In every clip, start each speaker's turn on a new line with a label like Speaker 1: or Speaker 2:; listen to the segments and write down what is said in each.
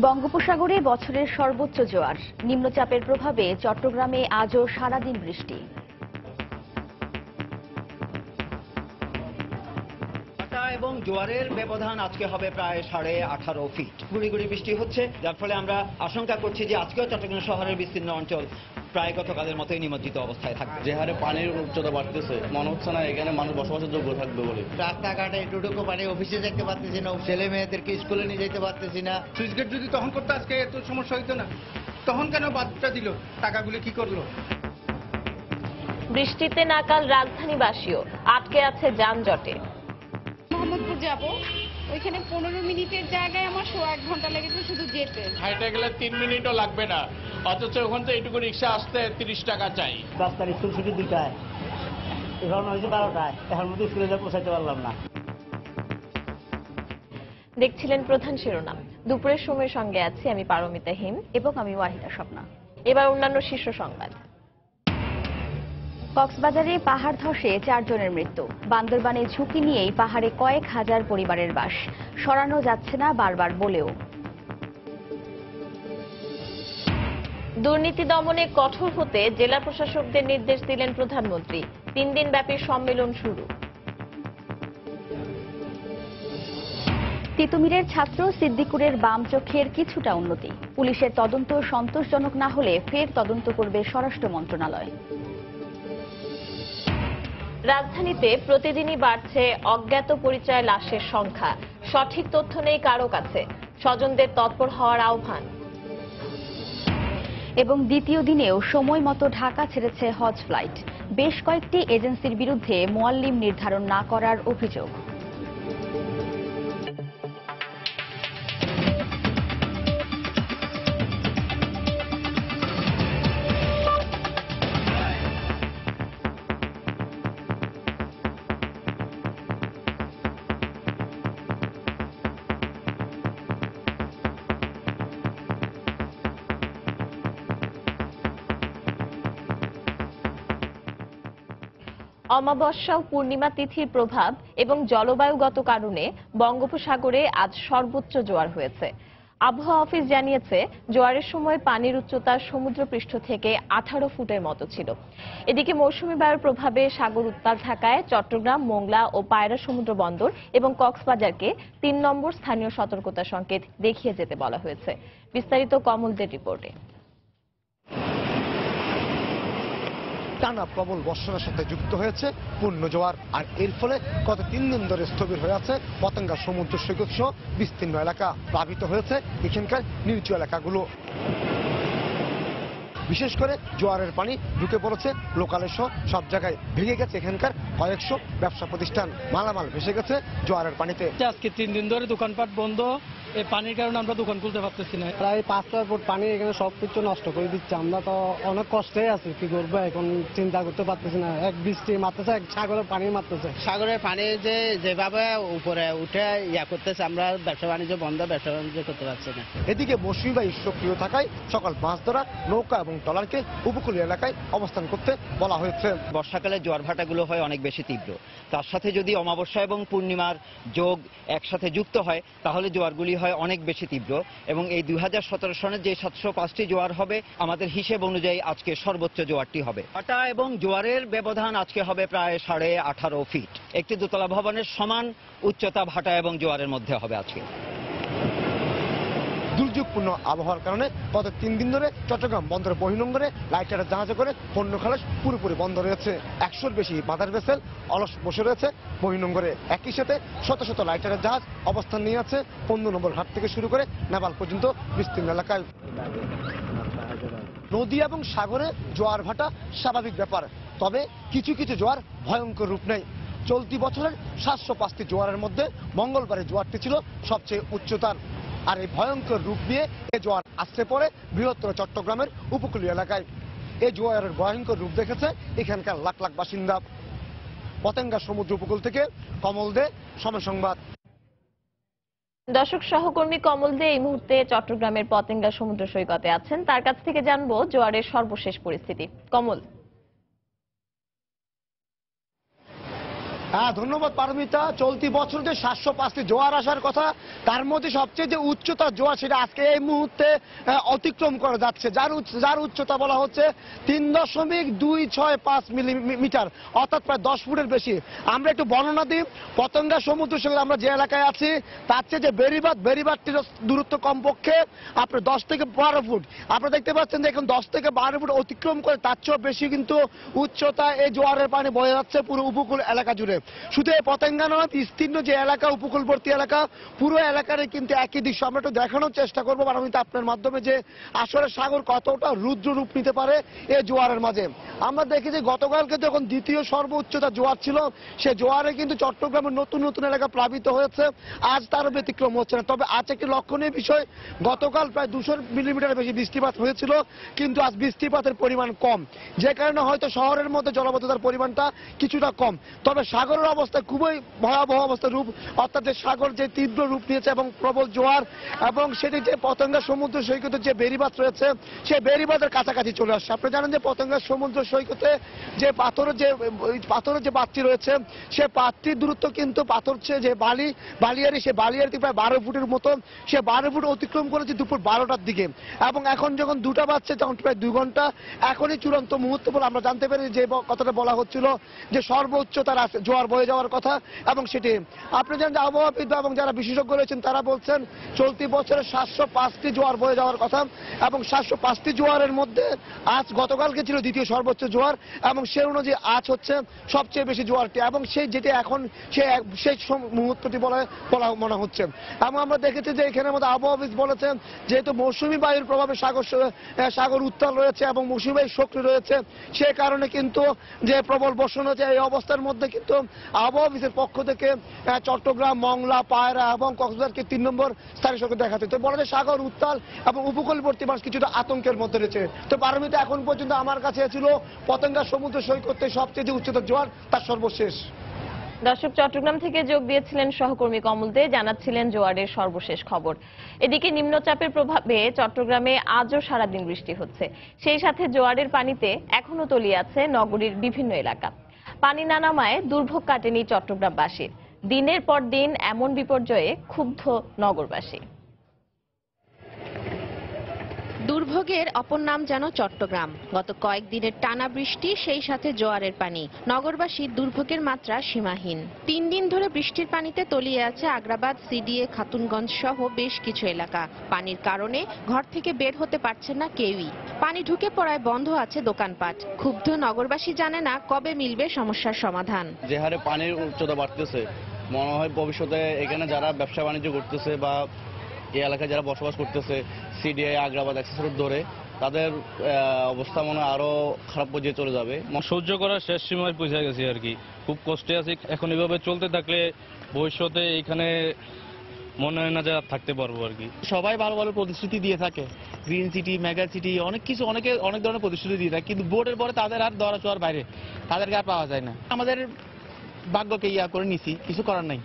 Speaker 1: বঙ্গোপসাগরে বছরের সর্বোচ্চ জোয়ার, নিম্নচাপের প্রভাবে চট্টগ্রামে আজও সারাদিন বৃষ্টি।
Speaker 2: এবং জোয়ারের ব্যবধান আজকে হবে প্রায় 18.5 ফিট। গুড়ি গুড়ি বৃষ্টি হচ্ছে, যার ফলে আমরা আশঙ্কা করছি যে আজকেও চট্টগ্রাম শহরের বিস্তীর্ণ অঞ্চল প্রায় গতকালের মতোই নিমজ্জিত অবস্থায় থাকবে।
Speaker 3: যে হারে পানির উচ্চতা বাড়তেছে, মনে হচ্ছে না এখানে মানুষ বসবাসের যোগ্য থাকবে বলে।
Speaker 4: রাস্তাঘাটে এটুকু পানি, অফিসে যেতে পারতেছি না, ছেলে মেয়েদেরকে স্কুলে নিয়ে যেতে পারতেছি না।
Speaker 5: সুইচ গেট যদি তখন করতে আজকে এত সমস্যা হইতো না, তখন কেন বাদটা দিল? টাকাগুলো কি করলো?
Speaker 6: বৃষ্টিতে নাকাল রাজধানীবাসীও, আটকে আছে যানজটে।
Speaker 7: মোহাম্মদপুর যাব, ওইখানে 15 মিনিটের জায়গায় আমার 1 ঘন্টা লেগেছে শুধু যেতে।
Speaker 8: হাইটে গেলে 3 মিনিটও লাগবে না, অথচ ওখান থেকে এইটুকু রিক্সা আসতে 30 টাকা চাই।
Speaker 9: 10 তারিখ স্কুল ছুটি 2টায়, এখন হয়েছে 12টায়, এখন মধ্যে স্কুলে যা পৌঁছাইতে পারলাম না।
Speaker 6: দেখছিলেন প্রধান শিরোনাম। দুপুরের সময়ের সঙ্গে আছি আমি পারমিতা হিম
Speaker 1: এবং আমি ওয়াহিদা স্বপ্না।
Speaker 6: এবার অন্যান্য শীর্ষ সংবাদ।
Speaker 1: কক্সবাজারে পাহাড় ধসে 4 জনের মৃত্যু। বান্দরবানে ঝুঁকি নিয়েই পাহাড়ে কয়েক হাজার পরিবারের বাস, সরানো যাচ্ছে না বারবার বলেও।
Speaker 6: দুর্নীতি দমনে কঠোর হতে জেলা প্রশাসকদের নির্দেশ দিলেন প্রধানমন্ত্রী। 3 দিনব্যাপী সম্মেলন শুরু।
Speaker 1: তিতুমিরের ছাত্র সিদ্দিকুরের বাম চোখের কিছুটা উন্নতি। পুলিশের তদন্ত সন্তোষজনক না হলে ফের তদন্ত করবে স্বরাষ্ট্র মন্ত্রণালয়।
Speaker 6: রাজধানীতে প্রতিদিনই বাড়ছে অজ্ঞাত পরিচয় লাশের সংখ্যা। সঠিক তথ্য নেই কারো কাছে, স্বজনদের তৎপর হওয়ার আহ্বান।
Speaker 1: এবং দ্বিতীয় দিনেও সময় মতো ঢাকা ছেড়েছে হজ ফ্লাইট। বেশ কয়েকটি এজেন্সির বিরুদ্ধে মুয়াল্লিম নির্ধারণ না করার অভিযোগ।
Speaker 6: অমাবস্যা ও পূর্ণিমা তিথির প্রভাব এবং জলবায়ুগত কারণে বঙ্গোপসাগরে আজ সর্বোচ্চ জোয়ার হয়েছে। আবহাওয়া অফিস জানিয়েছে, জোয়ারের সময় পানির উচ্চতা সমুদ্রপৃষ্ঠ থেকে 18 ফুটের মতো ছিল। এদিকে মৌসুমী বায়ুর প্রভাবে সাগর উত্তাল থাকায় চট্টগ্রাম, মোংলা ও পায়রা সমুদ্র বন্দর এবং কক্সবাজারকে 3 নম্বর স্থানীয় সতর্কতা সংকেত দেখিয়ে যেতে বলা হয়েছে। বিস্তারিত কমলদের রিপোর্টে।
Speaker 10: টানা প্রবল বর্ষণের সাথে যুক্ত হয়েছে পূর্ণ জোয়ার, আর এর ফলে গত 3 দিন ধরে স্থবির হয়ে আছে পতেঙ্গা সমুদ্র সৈকত সহ বিস্তীর্ণ এলাকা। প্লাবিত হয়েছে এখানকার নিচু এলাকাগুলো। বিশেষ করে জোয়ারের পানি ঢুকে পড়েছে লোকালের সহ সব জায়গায়। ভেঙে গেছে এখানকার কয়েকশো ব্যবসা প্রতিষ্ঠান, মালামাল ভেসে গেছে জোয়ারের পানিতে।
Speaker 9: আজকে 3 দিন ধরে দোকানপাট বন্ধ, এই পানির কারণে আমরা দোকান খুলতে পারতেছি না।
Speaker 11: প্রায় 5-6 ফুট পানি এখানে সবকিছু নষ্ট করে দিচ্ছে। আমরা তো অনেক কষ্টে আছি, কি করবো এখন চিন্তা করতে পারতেছি না। এক বৃষ্টি মারতেছে, এক সাগরের পানি মারতেছে।
Speaker 4: সাগরের পানি যেভাবে উপরে উঠে করতেছে, আমরা ব্যবসা বাণিজ্য বন্ধ, ব্যবসা বাণিজ্য করতে পারছি না।
Speaker 10: এদিকে মৌসুমী বায়ু সক্রিয় থাকায় সকাল মাছ ধরা নৌকা এবং ট্রলারকে উপকূলীয় এলাকায় অবস্থান করতে বলা হয়েছে।
Speaker 2: বর্ষাকালে জোয়ার ভাটাগুলো হয় অনেক বেশি তীব্র। তার সাথে যদি অমাবস্যা এবং পূর্ণিমার যোগ একসাথে যুক্ত হয়, তাহলে জোয়ারগুলি হয় অনেক বেশি তীব্র। এবং এই 2017 সনের যে 705টি জোয়ার হবে, আমাদের হিসেব অনুযায়ী আজকে সর্বোচ্চ জোয়ারটি হবে। ভাটা এবং জোয়ারের ব্যবধান আজকে হবে প্রায় 18.5 ফিট। একটি দোতলা ভবনের সমান উচ্চতা ভাটা এবং জোয়ারের মধ্যে হবে আজকে।
Speaker 10: দুর্যোগপূর্ণ আবহাওয়ার কারণে গত 3 দিন ধরে চট্টগ্রাম বন্দরের বহির্নোঙরে লাইটারের জাহাজে করে পণ্য খালাস পুরোপুরি বন্ধ রয়েছে। 100-র বেশি বাজার ভেসেল অলস বসে রয়েছে বহির্নোঙরে। একই সাথে শত শত লাইটারের জাহাজ অবস্থান নিয়ে আছে 15 নম্বর ঘাট থেকে শুরু করে নেপাল পর্যন্ত বিস্তীর্ণ এলাকায়। নদী এবং সাগরে জোয়ার ভাটা স্বাভাবিক ব্যাপার, তবে কিছু কিছু জোয়ার ভয়ঙ্কর রূপ নেয়। চলতি বছরের 705টি জোয়ারের মধ্যে মঙ্গলবারের জোয়ারটি ছিল সবচেয়ে উচ্চতার। আর এই ভয়ঙ্কর রূপ নিয়ে এ জোয়ার আসতে পড়ে বৃহত্তর চট্টগ্রামের উপকূলীয় এলাকায়। এই জোয়ারের ভয়ঙ্কর রূপ দেখেছে এখানকার লাখ লাখ বাসিন্দা। পতেঙ্গা সমুদ্র উপকূল থেকে কমল দে, সময় সংবাদ।
Speaker 6: দর্শক, সহকর্মী কমল দে এই মুহূর্তে চট্টগ্রামের পতেঙ্গা সমুদ্র সৈকতে আছেন। তার কাছ থেকে জানবো জোয়ারের সর্বশেষ পরিস্থিতি। কমল।
Speaker 10: হ্যাঁ, ধন্যবাদ পারমিতা। চলতি বছর যে 705টি জোয়ার আসার কথা, তার মধ্যে সবচেয়ে যে উচ্চতার জোয়ার সেটা আজকে এই মুহূর্তে অতিক্রম করে যাচ্ছে, যার উচ্চতা বলা হচ্ছে 3.265 মিলিমিটার, অর্থাৎ প্রায় 10 ফুটের বেশি। আমরা একটু বর্ণনা দিই। পতেঙ্গা সমুদ্র সৈকত আমরা যে এলাকায় আছি তার চেয়ে যে বেরিবাদটির দূরত্ব কমপক্ষে আপনার 10 থেকে 12 ফুট। আপনারা দেখতে পাচ্ছেন যে এখন 10 থেকে 12 ফুট অতিক্রম করে তার চেয়েও বেশি কিন্তু উচ্চতা এই জোয়ারের পানি বয়ে যাচ্ছে পুরো উপকূল এলাকা জুড়ে। শুধু এই পতেঙ্গা নয়, বিস্তীর্ণ যে এলাকা, উপকূলবর্তী এলাকা, পুরো এলাকারে কিন্তু একই দৃশ্য। আমরা একটু দেখানোর চেষ্টা করবো পারমিতা আপনার মাধ্যমে যে আসলে সাগর কতটা রুদ্র রূপ নিতে পারে এই জোয়ারের মাঝে। আমরা দেখি যে গতকালকে যখন দ্বিতীয় সর্বোচ্চতা জোয়ার ছিল, সে জোয়ারে কিন্তু চট্টগ্রামের নতুন নতুন এলাকা প্লাবিত হয়েছে। আজ তারও ব্যতিক্রম হচ্ছে না। তবে আজ একটি লক্ষণীয় বিষয়, গতকাল প্রায় 200 মিলিমিটার বেশি বৃষ্টিপাত হয়েছিল, কিন্তু আজ বৃষ্টিপাতের পরিমাণ কম, যে কারণে হয়তো শহরের মধ্যে জলাবদ্ধতার পরিমাণটা কিছুটা কম। তবে সাগরের অবস্থা খুবই ভয়াবহ অবস্থার রূপ, অর্থাৎ যে সাগর যে তীব্র রূপ নিয়েছে এবং প্রবল জোয়ার, এবং সেটি যে পতেঙ্গা সমুদ্র সৈকতের যে বেড়িবাঁধ রয়েছে সেই বেড়িবাঁধের কাছাকাছি চলে আসছে। আপনি জানেন যে পতেঙ্গা সমুদ্র সৈকতে যে পাথরের যে বাঁধটি রয়েছে, সে বাঁধটির দূরত্ব কিন্তু পাথর যে বালিয়ারি, সে বালিয়ারিতে প্রায় 12 ফুটের মতো, সে 12 ফুট অতিক্রম করেছে দুপুর 12টার দিকে। এবং এখন যখন 2টা বাজছে তখন প্রায় 2 ঘন্টা, এখনই চূড়ান্ত মুহূর্ত বলে আমরা জানতে পারি যে কথাটা বলা হচ্ছিল যে সর্বোচ্চ তার জোয়ার বয়ে যাওয়ার কথা। এবং সেটি আপনি জানেন যে আবহাওয়াবিদ এবং যারা বিশেষজ্ঞ রয়েছেন তারা বলছেন চলতি বছরে 705টি জোয়ার বয়ে যাওয়ার কথা, এবং 705টি জোয়ারের মধ্যে আজ গতকালকে ছিল দ্বিতীয় সর্বোচ্চ জোয়ার, এবং সে অনুযায়ী আজ হচ্ছে সবচেয়ে বেশি জোয়ারটি, এবং সেই যেটি এখন সেই মুহূর্তটি বলা মনে হচ্ছে। এবং আমরা দেখেছি যে এখানের মধ্যে আবহাওয়াবিদ বলেছেন যেহেতু মৌসুমী বায়ুর প্রভাবে সাগর উত্তাল রয়েছে এবং মৌসুমী বায়ু সক্রিয় রয়েছে, সে কারণে কিন্তু যে প্রবল বর্ষণ হচ্ছে, এই অবস্থার মধ্যে কিন্তু আবহাওয়া অফিসের পক্ষ থেকে চট্টগ্রাম, মংলা, পায়রা এবং কক্সবাজারকে 3 নম্বর স্থানীয় সৈকত দেখাচ্ছে। তো বলা যায় সাগর উত্তাল এবং উপকূলবর্তী মানুষ কিছুটা আতঙ্কের মধ্যে রয়েছে। তো পারমিতা, এখন পর্যন্ত আমার কাছে ছিল পতেঙ্গা সমুদ্র সৈকতে সবচেয়ে যে উচ্চতার জোয়ার তার সর্বশেষ।
Speaker 6: দর্শক, চট্টগ্রাম থেকে যোগ দিয়েছিলেন সহকর্মী কমল দে, জানাচ্ছিলেন জোয়ারের সর্বশেষ খবর। এদিকে নিম্নচাপের প্রভাবে চট্টগ্রামে আজও সারাদিন বৃষ্টি হচ্ছে, সেই সাথে জোয়ারের পানিতে এখনো তলিয়ে আছে নগরীর বিভিন্ন এলাকা। পানি না নামায় দুর্ভোগ কাটেনি চট্টগ্রামবাসীর। দিনের পর দিন এমন বিপর্যয়ে ক্ষুব্ধ নগরবাসী।
Speaker 12: দুর্ভোগের অপর নাম যেন চট্টগ্রাম। গত কয়েকদিনের টানা বৃষ্টি, সেই সাথে জোয়ারের পানি, নগরবাসীর দুর্ভোগের মাত্রা সীমাহীন। 3 দিন ধরে বৃষ্টির পানিতে তলিয়ে আছে আগ্রাবাদ, সিডিএ, খাতুনগঞ্জ সহ বেশ কিছু এলাকা। পানির কারণে ঘর থেকে বের হতে পারছেন না কেউই। পানি ঢুকে পড়ায় বন্ধ আছে দোকানপাট। ক্ষুব্ধ নগরবাসী জানে না কবে মিলবে সমস্যার সমাধান।
Speaker 3: যে হারে পানির উচ্চতা বাড়তেছে, মনে হয় ভবিষ্যতে এখানে যারা ব্যবসা বাণিজ্য করতেছে বা এই এলাকায় যারা বসবাস করতেছে, সিডিআই, আগ্রাবাদ, অ্যাক্সেস রোড ধরে, তাদের অবস্থা মনে আরো খারাপ পর্যায়ে চলে যাবে।
Speaker 13: সহ্য করার শেষ সীমায় পৌঁছে গেছি আর কি। খুব কষ্টে আছি। এখন এভাবে চলতে থাকলে ভবিষ্যতে এখানে মনে হয় না যে থাকতে পারবো আর কি।
Speaker 14: সবাই ভালো ভালো প্রতিশ্রুতি দিয়ে থাকে, গ্রিন সিটি, মেগা সিটি, অনেক কিছু অনেক ধরনের প্রতিশ্রুতি দিয়ে থাকে, কিন্তু ভোটের পরে তাদের আর ধরা ছোঁয়ার বাইরে, তাদেরকে আর পাওয়া যায় না। আমাদের ভাগ্যকে করে নিছি, কিছু করার নাই,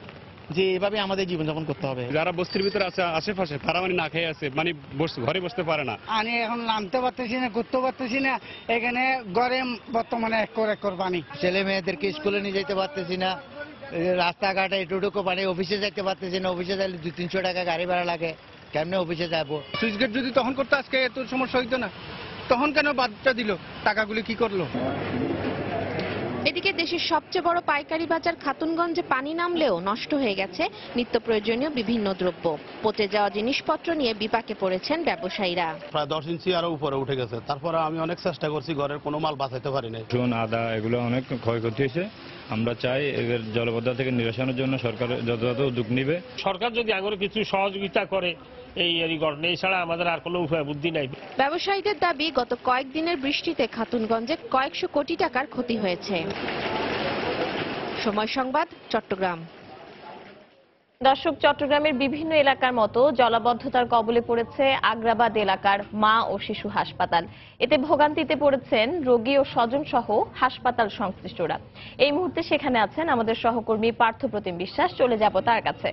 Speaker 14: যে এভাবে আমাদের জীবনযাপন করতে হবে।
Speaker 15: যারা বস্তির ভিতরে আছে আশেপাশে, তারা না খেয়ে আছে, ঘরে বসতে পারে না।
Speaker 16: আমি এখন নামতে পারতেছি না, ঘুরতে পারতেছি না, এখানে ঘরে বর্তমানে এক পানি।
Speaker 17: ছেলে মেয়েদেরকে স্কুলে নিয়ে যেতে পারতেছি না, রাস্তাঘাটে এটুকু পানি, অফিসে যেতে পারতেছি না, অফিসে যাইলে 200-300 টাকা গাড়ি ভাড়া লাগে, কেমনে অফিসে যাবো।
Speaker 5: সুইচ গেট যদি তখন করতে আজকে এত সমস্যা হইতো না, তখন কেন বাদটা দিল? টাকাগুলি কি করলো?
Speaker 12: এদিকে দেশের সবচেয়ে বড় পাইকারি বাজার খাতুনগঞ্জে পানি নামলেও নষ্ট হয়ে গেছে নিত্য প্রয়োজনীয় বিভিন্ন দ্রব্য। পচে যাওয়া জিনিসপত্র নিয়ে বিপাকে পড়েছেন ব্যবসায়ীরা।
Speaker 18: প্রায় 10 ইঞ্চি আরো উপরে উঠে গেছে। তারপরে আমি অনেক চেষ্টা করছি, ঘরের কোনো মাল বাঁচাইতে পারি না।
Speaker 19: রসুন, আদা এগুলো অনেক ক্ষয়ক্ষতি হয়েছে। আমরা চাই এদের জলাবদ্ধতা থেকে নিরসনের জন্য সরকার যথাযথ উদ্যোগ নিবে।
Speaker 8: সরকার যদি আগে কিছু সহযোগিতা করে এই ছাড়া আমাদের আর কোনো উপায় বুদ্ধি নাই।
Speaker 12: ব্যবসায়ীদের দাবি, গত কয়েকদিনের বৃষ্টিতে খাতুনগঞ্জে কয়েকশো কোটি টাকার ক্ষতি হয়েছে। সময় সংবাদ, চট্টগ্রাম।
Speaker 6: দর্শক, চট্টগ্রামের বিভিন্ন এলাকার মতো জলাবদ্ধতার কবলে পড়েছে আগ্রাবাদ এলাকার মা ও শিশু হাসপাতাল। এতে ভোগান্তিতে পড়েছেন রোগী ও স্বজন সহ হাসপাতাল সংশ্লিষ্টরা। এই মুহূর্তে সেখানে আছেন আমাদের সহকর্মী পার্থপ্রতিম বিশ্বাস। চলে যাব তার কাছে।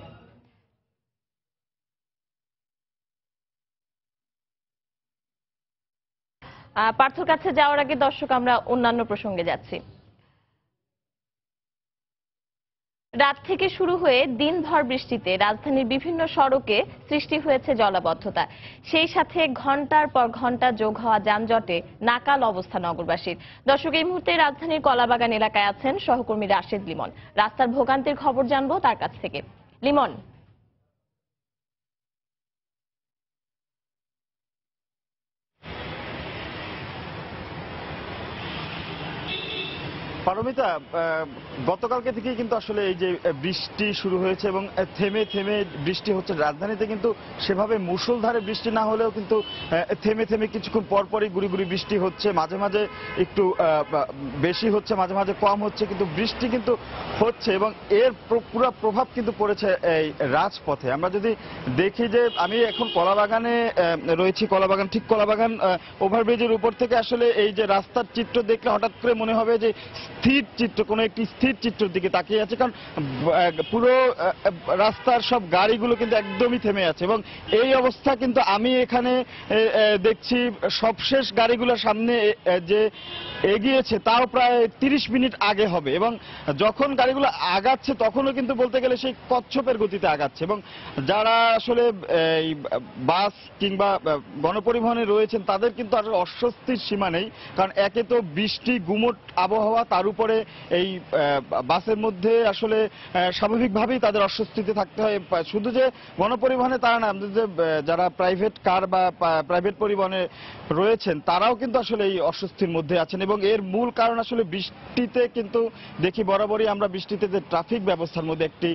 Speaker 6: পার্থর কাছে যাওয়ার আগে দর্শক, আমরা অন্যান্য প্রসঙ্গে যাচ্ছি। রাত থেকে শুরু হয়ে দিনভর বৃষ্টিতে রাজধানীর বিভিন্ন সড়কে সৃষ্টি হয়েছে জলাবদ্ধতা। সেই সাথে ঘন্টার পর ঘন্টা যোগ হওয়া যানজটে নাকাল অবস্থা নগরবাসীর। দর্শক, এই মুহূর্তে রাজধানীর কলাবাগান এলাকায় আছেন সহকর্মী রাশেদ লিমন। রাস্তার ভোগান্তির খবর জানবো তার কাছ থেকে। লিমন,
Speaker 20: পারমিতা, গতকালকে থেকেই কিন্তু আসলে এই যে বৃষ্টি শুরু হয়েছে এবং থেমে থেমে বৃষ্টি হচ্ছে রাজধানীতে, কিন্তু সেভাবে মুষলধারে বৃষ্টি না হলেও কিন্তু থেমে থেমে কিছুক্ষণ পরপরই গুড়ি গুড়ি বৃষ্টি হচ্ছে, মাঝে মাঝে একটু বেশি হচ্ছে, মাঝে মাঝে কম হচ্ছে, কিন্তু বৃষ্টি কিন্তু হচ্ছে এবং এর পুরো প্রভাব কিন্তু পড়েছে এই রাজপথে। আমরা যদি দেখি যে আমি এখন কলাবাগানে রয়েছি, কলাবাগান ঠিক কলাবাগান ওভারব্রিজের উপর থেকে আসলে এই যে রাস্তার চিত্র দেখলে হঠাৎ করে মনে হবে যে স্থির চিত্র, কোনো একটি স্থির চিত্রের দিকে তাকিয়ে আছে, কারণ পুরো রাস্তার সব গাড়িগুলো কিন্তু একদমই থেমে আছে এবং এই অবস্থা কিন্তু আমি এখানে দেখছি সবশেষ গাড়িগুলোর সামনে যে এগিয়েছে তাও প্রায় 30 মিনিট আগে হবে এবং যখন গাড়িগুলো আগাচ্ছে তখনও কিন্তু বলতে গেলে সেই কচ্ছপের গতিতে আগাচ্ছে এবং যারা আসলে এই বাস কিংবা গণপরিবহনে রয়েছেন তাদের কিন্তু আসলে অস্বস্তির সীমা নেই, কারণ একে তো বৃষ্টি, গুমোট আবহাওয়া, তার উপরে এই বাসের মধ্যে আসলে স্বাভাবিকভাবেই তাদের অস্বস্তিতে থাকতে হয়। শুধু যে গণপরিবহনে তারা না, যে যারা প্রাইভেট কার বা প্রাইভেট পরিবহনে রয়েছেন তারাও কিন্তু আসলে এই অস্বস্তির মধ্যে আছেন এবং এর মূল কারণ আসলে বৃষ্টিতে কিন্তু দেখি বরাবরই আমরা বৃষ্টিতে যে ট্রাফিক ব্যবস্থার মধ্যে একটি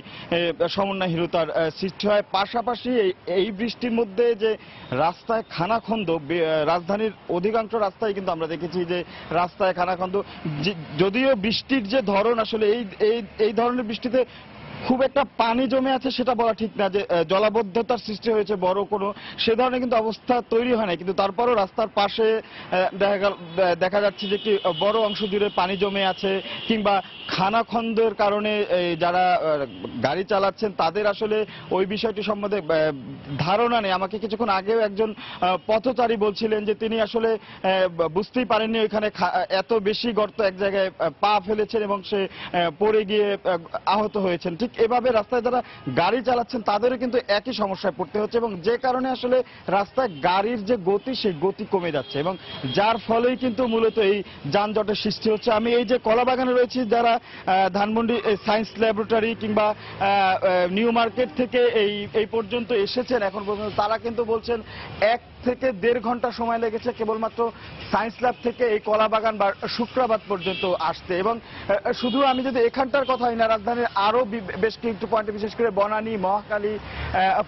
Speaker 20: সমন্বয়হীনতার সৃষ্টি হয়, পাশাপাশি এই বৃষ্টির মধ্যে যে রাস্তায় খানাখন্দ, রাজধানীর অধিকাংশ রাস্তায় কিন্তু আমরা দেখেছি যে রাস্তায় খানাখন্দ। যদিও বৃষ্টির যে ধরন আসলে এই ধরনের বৃষ্টিতে খুব একটা পানি জমে আছে সেটা বলা ঠিক না, যে জলাবদ্ধতার সৃষ্টি হয়েছে বড় কোনো সে ধরনের কিন্তু অবস্থা তৈরি হয় না, কিন্তু তারপরও রাস্তার পাশে দেখা যাচ্ছে যে একটি বড় অংশ জুড়ে পানি জমে আছে, কিংবা খানাখন্দের কারণে যারা গাড়ি চালাচ্ছেন তাদের আসলে ওই বিষয়টি সম্বন্ধে ধারণা নেই। আমাকে কিছুক্ষণ আগেও একজন পথচারী বলছিলেন যে তিনি আসলে বুঝতেই পারেননি ওইখানে এত বেশি গর্ত এক জায়গায় পা ফেলেছেন এবং সে পড়ে গিয়ে আহত হয়েছেন। ঠিক এভাবে রাস্তায় যারা গাড়ি চালাচ্ছেন তাদেরও কিন্তু একই সমস্যায় পড়তে হচ্ছে এবং যে কারণে আসলে রাস্তায় গাড়ির যে গতি সেই গতি কমে যাচ্ছে এবং যার ফলেই কিন্তু মূলত এই যানজটের সৃষ্টি হচ্ছে। আমি এই যে কলাবাগানে রয়েছি, যারা ধানমন্ডি সায়েন্স ল্যাবরেটরি কিংবা নিউ মার্কেট থেকে এই পর্যন্ত এসেছেন এখন পর্যন্ত, তারা কিন্তু বলছেন 1 থেকে 1.5 ঘন্টা সময় লেগেছে কেবলমাত্র সায়েন্স ল্যাব থেকে এই কলাবাগান বা শুক্রাবাদ পর্যন্ত আসতে। এবং শুধু আমি যদি এখানটার কথাই না, রাজধানীর আরো বেশ কিছু পয়েন্টে, বিশেষ করে বনানী, মহাখালী,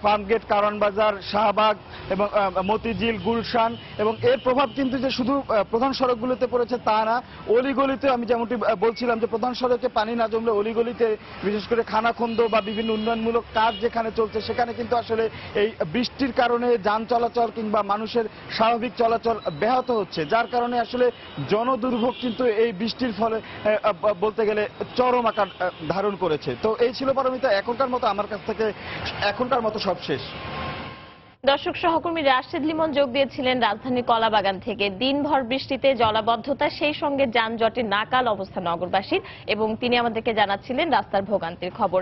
Speaker 20: ফার্মগেট, কারণ বাজার, শাহবাগ এবং মতিঝিল, গুলশান, এবং এর প্রভাব কিন্তু যে শুধু প্রধান সড়কগুলোতে পড়েছে তা না, অলিগলিতে আমি যেমনটি বলছিলাম যে প্রধান সড়কে পানি না জমলে অলিগলিতে বিশেষ করে খানাখন্দ বা বিভিন্ন উন্নয়নমূলক কাজ যেখানে চলছে সেখানে কিন্তু আসলে এই বৃষ্টির কারণে যান চলাচল কিংবা মানুষের স্বাভাবিক চলাচল ব্যাহত হচ্ছে, যার কারণে আসলে জনদুর্ভোগ কিন্তু এই বৃষ্টির ফলে বলতে গেলে চরম আকার ধারণ করেছে। তো এই ছিল পারমিতা এখনকার মতো আমার কাছ থেকে, এখনকার মতো সব শেষ।
Speaker 6: দর্শক, সহকর্মী রাশেদ লিমন যোগ দিয়েছিলেন রাজধানীর কলাবাগান থেকে। দিনভর বৃষ্টিতে জলাবদ্ধতা, সেই সঙ্গে যানজটে নাকাল অবস্থা নগরবাসীর, এবং তিনি আমাদেরকে জানাচ্ছিলেন রাস্তার ভোগান্তির খবর।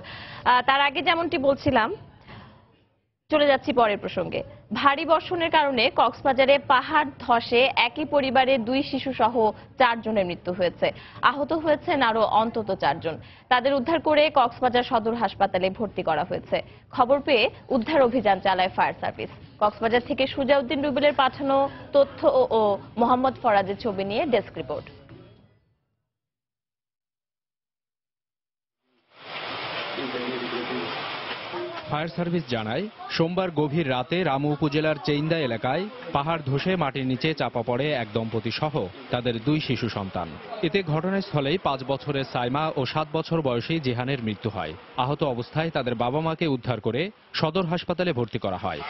Speaker 6: তার আগে যেমনটি বলছিলাম, চলে যাচ্ছি পরের প্রসঙ্গে। ভারী বর্ষণের কারণে কক্সবাজারে পাহাড় ধসে একই পরিবারের 2 শিশু সহ 4 জনের মৃত্যু হয়েছে। আহত হয়েছেন আরো অন্তত 4 জন। তাদের উদ্ধার করে কক্সবাজার সদর হাসপাতালে ভর্তি করা হয়েছে। খবর পেয়ে উদ্ধার অভিযান চালায় ফায়ার সার্ভিস। কক্সবাজার থেকে সুজাউদ্দিন রুবেলের পাঠানো তথ্য ও মোহাম্মদ ফরাজের ছবি নিয়ে ডেস্ক রিপোর্ট।
Speaker 21: ফায়ার সার্ভিস জানায়, সোমবার গভীর রাতে রামু উপজেলার চেইন্দা এলাকায় পাহাড় ধসে মাটির নিচে চাপা পড়ে এক দম্পতি সহ তাদের 2 শিশু সন্তান। এতে ঘটনাস্থলেই 5 বছরের সাইমা ও 7 বছর বয়সী জিহানের মৃত্যু হয়। আহত অবস্থায় তাদের বাবা মাকে উদ্ধার করে সদর হাসপাতালে ভর্তি করা হয়।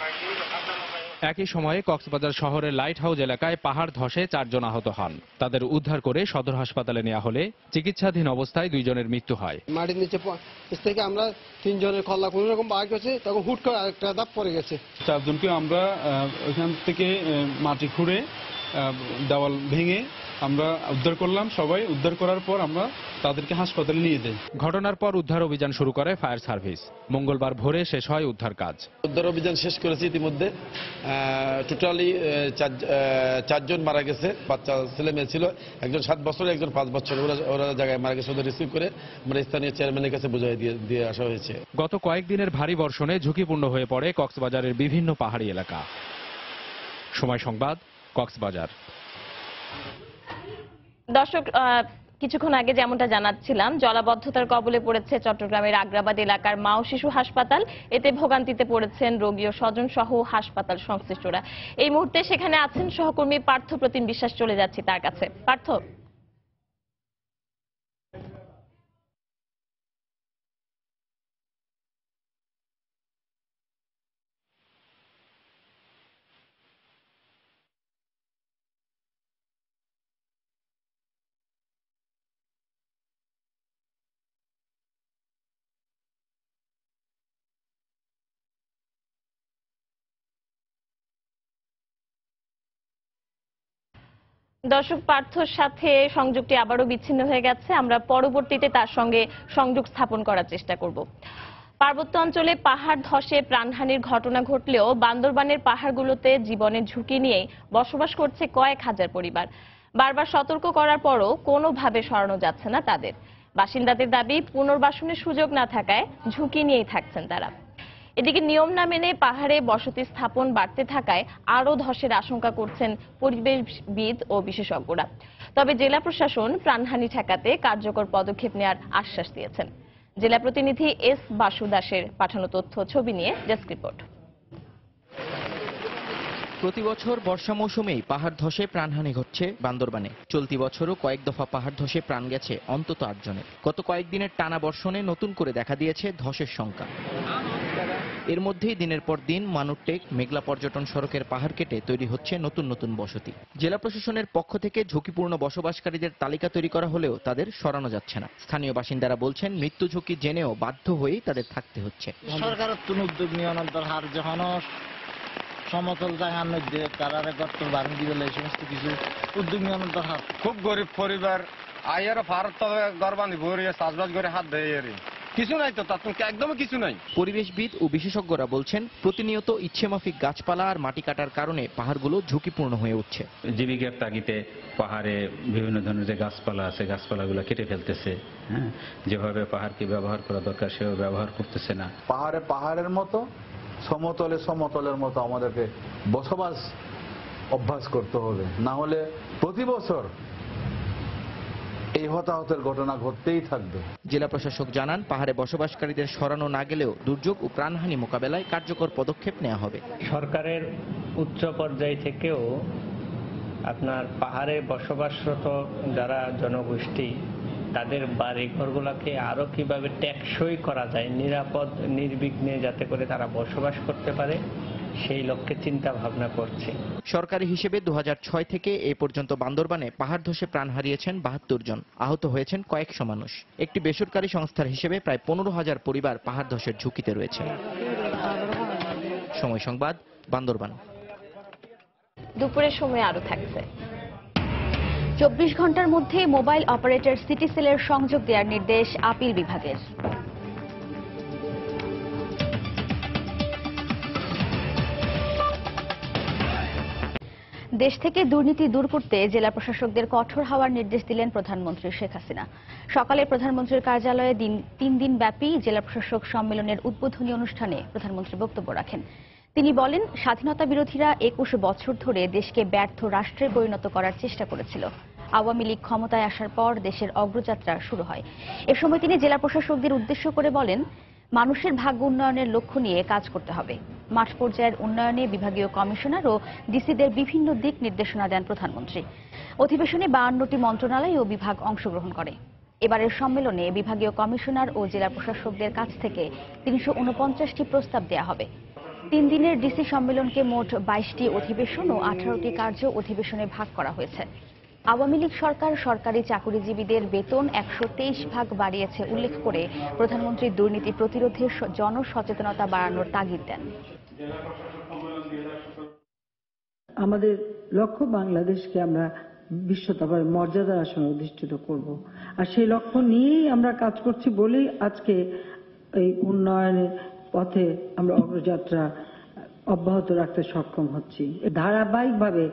Speaker 21: একই সময়ে কক্সবাজার শহরের লাইট হাউস এলাকায় পাহাড় ধসে 4 জন আহত হন। তাদের উদ্ধার করে সদর হাসপাতালে নেওয়া হলে চিকিৎসাধীন অবস্থায় 2 জনের মৃত্যু হয়।
Speaker 11: মাটির নিচে থেকে আমরা 3 জনের খল্লা কোন রকম পাওয়া গেছে, তখন হুট করে আরেকটা ধাপ পড়ে গেছে।
Speaker 22: 4 জনকে আমরা ওইখান থেকে মাটি খুঁড়ে
Speaker 7: দেওয়াল ভেঙে আমরা উদ্ধার করলাম। সবাই উদ্ধার করার পর আমরা তাদেরকে হাসপাতালে নিয়ে যাই।
Speaker 21: ঘটনার পর উদ্ধার অভিযান শুরু করে ফায়ার সার্ভিস। মঙ্গলবার ভোরে শেষ হয় উদ্ধার কাজ।
Speaker 22: উদ্ধার অভিযান শেষ করেছি ইতিমধ্যে। টোটালি 4 জন মারা গেছে, বাচ্চা ছেলে মেয়ে ছিল, একজন 7 বছর, একজন 5 বছর। ওরা জায়গায় মারা গেছে, ওদের রিসিভ করে আমরা স্থানীয় চেয়ারম্যানের কাছে বুঝিয়ে দিয়ে আসা হয়েছে।
Speaker 21: গত কয়েকদিনের ভারী বর্ষণে ঝুঁকিপূর্ণ হয়ে পড়ে কক্সবাজারের বিভিন্ন পাহাড়ি এলাকা। সময় সংবাদ, কক্সবাজার।
Speaker 6: দর্শক, কিছুক্ষণ আগে যেমনটা জানাচ্ছিলাম, জলাবদ্ধতার কবলে পড়েছে চট্টগ্রামের আগ্রাবাদ এলাকার মা ও শিশু হাসপাতাল। এতে ভোগান্তিতে পড়েছেন রোগী ও স্বজন সহ হাসপাতাল সংশ্লিষ্টরা। এই মুহূর্তে সেখানে আছেন সহকর্মী পার্থ প্রতিম বিশ্বাস। চলে যাচ্ছি তার কাছে। পার্থ, দর্শক, পার্থর সাথে সংযোগটি আবারও বিচ্ছিন্ন হয়ে গেছে। আমরা পরবর্তীতে তার সঙ্গে সংযোগ স্থাপন করার চেষ্টা করব। পার্বত্য অঞ্চলে পাহাড় ধসে প্রাণহানির ঘটনা ঘটলেও বান্দরবানের পাহাড়গুলোতে জীবনের ঝুঁকি নিয়েই বসবাস করছে কয়েক হাজার পরিবার। বারবার সতর্ক করার পরও কোনোভাবে সরানো যাচ্ছে না তাদের। বাসিন্দাদের দাবি, পুনর্বাসনের সুযোগ না থাকায় ঝুঁকি নিয়েই থাকছেন তারা। এদিকে নিয়ম না মেনে পাহাড়ে বসতি স্থাপন বাড়তে থাকায় আরও ধসের আশঙ্কা করছেন পরিবেশবিদ ও বিশেষজ্ঞরা। তবে জেলা প্রশাসন প্রাণহানি ঠেকাতে কার্যকর পদক্ষেপ নেওয়ার আশ্বাস দিয়েছেন। জেলা প্রতিনিধি এস বাসু দাসের পাঠানো তথ্য ছবি নিয়ে ডেস্ক রিপোর্ট।
Speaker 23: প্রতি বছর বর্ষা মৌসুমেই পাহাড় ধসে প্রাণহানি ঘটছে বান্দরবানে। চলতি বছরও কয়েক দফা পাহাড় ধসে প্রাণ গেছে অন্তত 8 জনের। গত কয়েকদিনের টানা বর্ষণে নতুন করে দেখা দিয়েছে ধসের সংখ্যা। এর মধ্যেই দিনের পর দিন মানুরটেক মেঘলা পর্যটন সড়কের পাহাড় কেটে তৈরি হচ্ছে নতুন নতুন বসতি। জেলা প্রশাসনের পক্ষ থেকে ঝুঁকিপূর্ণ বসবাসকারীদের তালিকা তৈরি করা হলেও তাদের সরানো যাচ্ছে না। স্থানীয় বাসিন্দারা বলছেন, মৃত্যু ঝুঁকি জেনেও বাধ্য হয়েই তাদের থাকতে হচ্ছে।
Speaker 17: সরকারের কোন উদ্যোগ নিয়ে অনন্তর হার যখন সমতল জায়গার মধ্যে তারা গর্ত বারণ দিবে, এই সমস্ত কিছু উদ্যোগ নিয়ে অনন্তর হার।
Speaker 24: খুব গরিব পরিবার, আইয়ার ভারত ঘর বান্ধি ভরিয়ে চাষবাস করে হাত দেয়, কিছু নাই তো, তার একদমই কিছু নাই।
Speaker 23: পরিবেশবিদ ও বিশেষজ্ঞরা বলছেন, প্রতিনিয়ত ইচ্ছেমাফিক গাছপালা আর মাটি কাটার কারণে পাহাড়গুলো ঝুঁকিপূর্ণ হয়ে উঠছে।
Speaker 19: জীবিকার তাগিদে পাহাড়ে বিভিন্ন ধরনের যে গাছপালা আছে, গাছপালাগুলো কেটে ফেলতেছে। হ্যাঁ, যেভাবে পাহাড়কে ব্যবহার করা দরকার সেভাবে ব্যবহার করতেছে না।
Speaker 25: পাহাড়ে পাহাড়ের মতো, সমতলে সমতলের মতো আমাদেরকে বসবাস অভ্যাস করতে হবে, না হলে প্রতি বছর এই হতাহতের ঘটনা ঘটতেই থাকবে।
Speaker 23: জেলা প্রশাসক জানান, পাহাড়ে বসবাসকারীদের সরানো না গেলেও দুর্যোগ ও প্রাণহানি মোকাবেলায় কার্যকর পদক্ষেপ নেওয়া হবে।
Speaker 26: সরকারের উচ্চ পর্যায় থেকেও আপনার পাহাড়ে বসবাসরত যারা জনগোষ্ঠী, তাদের বাড়িঘরগুলোকে আরো কিভাবে টেকসই করা যায়, নিরাপদ নির্বিঘ্নে যাতে করে তারা বসবাস করতে পারে, সেই লক্ষ্যে চিন্তা ভাবনা করছে।
Speaker 23: সরকারি হিসেবে 2006 থেকে এ পর্যন্ত বান্দরবানে পাহাড় ধসে প্রাণ হারিয়েছেন 72 জন, আহত হয়েছেন কয়েকশো মানুষ। একটি বেসরকারি সংস্থার হিসেবে প্রায় 15,000 পরিবার পাহাড় ধসের ঝুঁকিতে রয়েছে। সময় সংবাদ, বান্দরবান।
Speaker 6: দুপুরের সময় আরো থাকছে।
Speaker 1: 24 ঘন্টার মধ্যে মোবাইল অপারেটর সিটিসেলের সংযোগ দেওয়ার নির্দেশ আপিল বিভাগের। দেশ থেকে দুর্নীতি দূর করতে জেলা প্রশাসকদের কঠোর হওয়ার নির্দেশ দিলেন প্রধানমন্ত্রী শেখ হাসিনা। সকালে প্রধানমন্ত্রীর কার্যালয়ে 3 দিন ব্যাপী জেলা প্রশাসক সম্মেলনের উদ্বোধনী অনুষ্ঠানে প্রধানমন্ত্রী বক্তব্য রাখেন। তিনি বলেন, স্বাধীনতা বিরোধীরা 21 বছর ধরে দেশকে ব্যর্থ রাষ্ট্রে পরিণত করার চেষ্টা করেছিল। আওয়ামী লীগ ক্ষমতায় আসার পর দেশের অগ্রযাত্রা শুরু হয়। এ সময় তিনি জেলা প্রশাসকদের উদ্দেশ্য করে বলেন, মানুষের ভাগ্য উন্নয়নের লক্ষ্য নিয়ে কাজ করতে হবে। মাঠ পর্যায়ের উন্নয়নে বিভাগীয় কমিশনার ও ডিসিদের বিভিন্ন দিক নির্দেশনা দেন প্রধানমন্ত্রী। অধিবেশনে 52টি মন্ত্রণালয় ও বিভাগ অংশগ্রহণ করে। এবারের সম্মেলনে বিভাগীয় কমিশনার ও জেলা প্রশাসকদের কাছ থেকে 349টি প্রস্তাব দেওয়া হবে। 3 দিনের ডিসি সম্মেলনকে মোট 22টি অধিবেশন ও 18টি কার্য অধিবেশনে ভাগ করা হয়েছে। আওয়ামী লীগ সরকার সরকারি চাকুরিজীবীদের বেতন 123 ভাগ বাড়িয়েছে উল্লেখ করে প্রধানমন্ত্রী দুর্নীতি প্রতিরোধে জনসচেতনতা বাড়ানোর তাগিদ দেন।
Speaker 2: আমাদের লক্ষ্য বাংলাদেশকে আমরা বিশ্ব দরবারে মর্যাদার আসনে অধিষ্ঠিত করব, আর সেই লক্ষ্য নিয়েই আমরা কাজ করছি বলেই আজকে এই উন্নয়নের পথে আমরা অগ্রযাত্রা অব্যাহত রাখতে সক্ষম হচ্ছি। ধারাবাহিকভাবে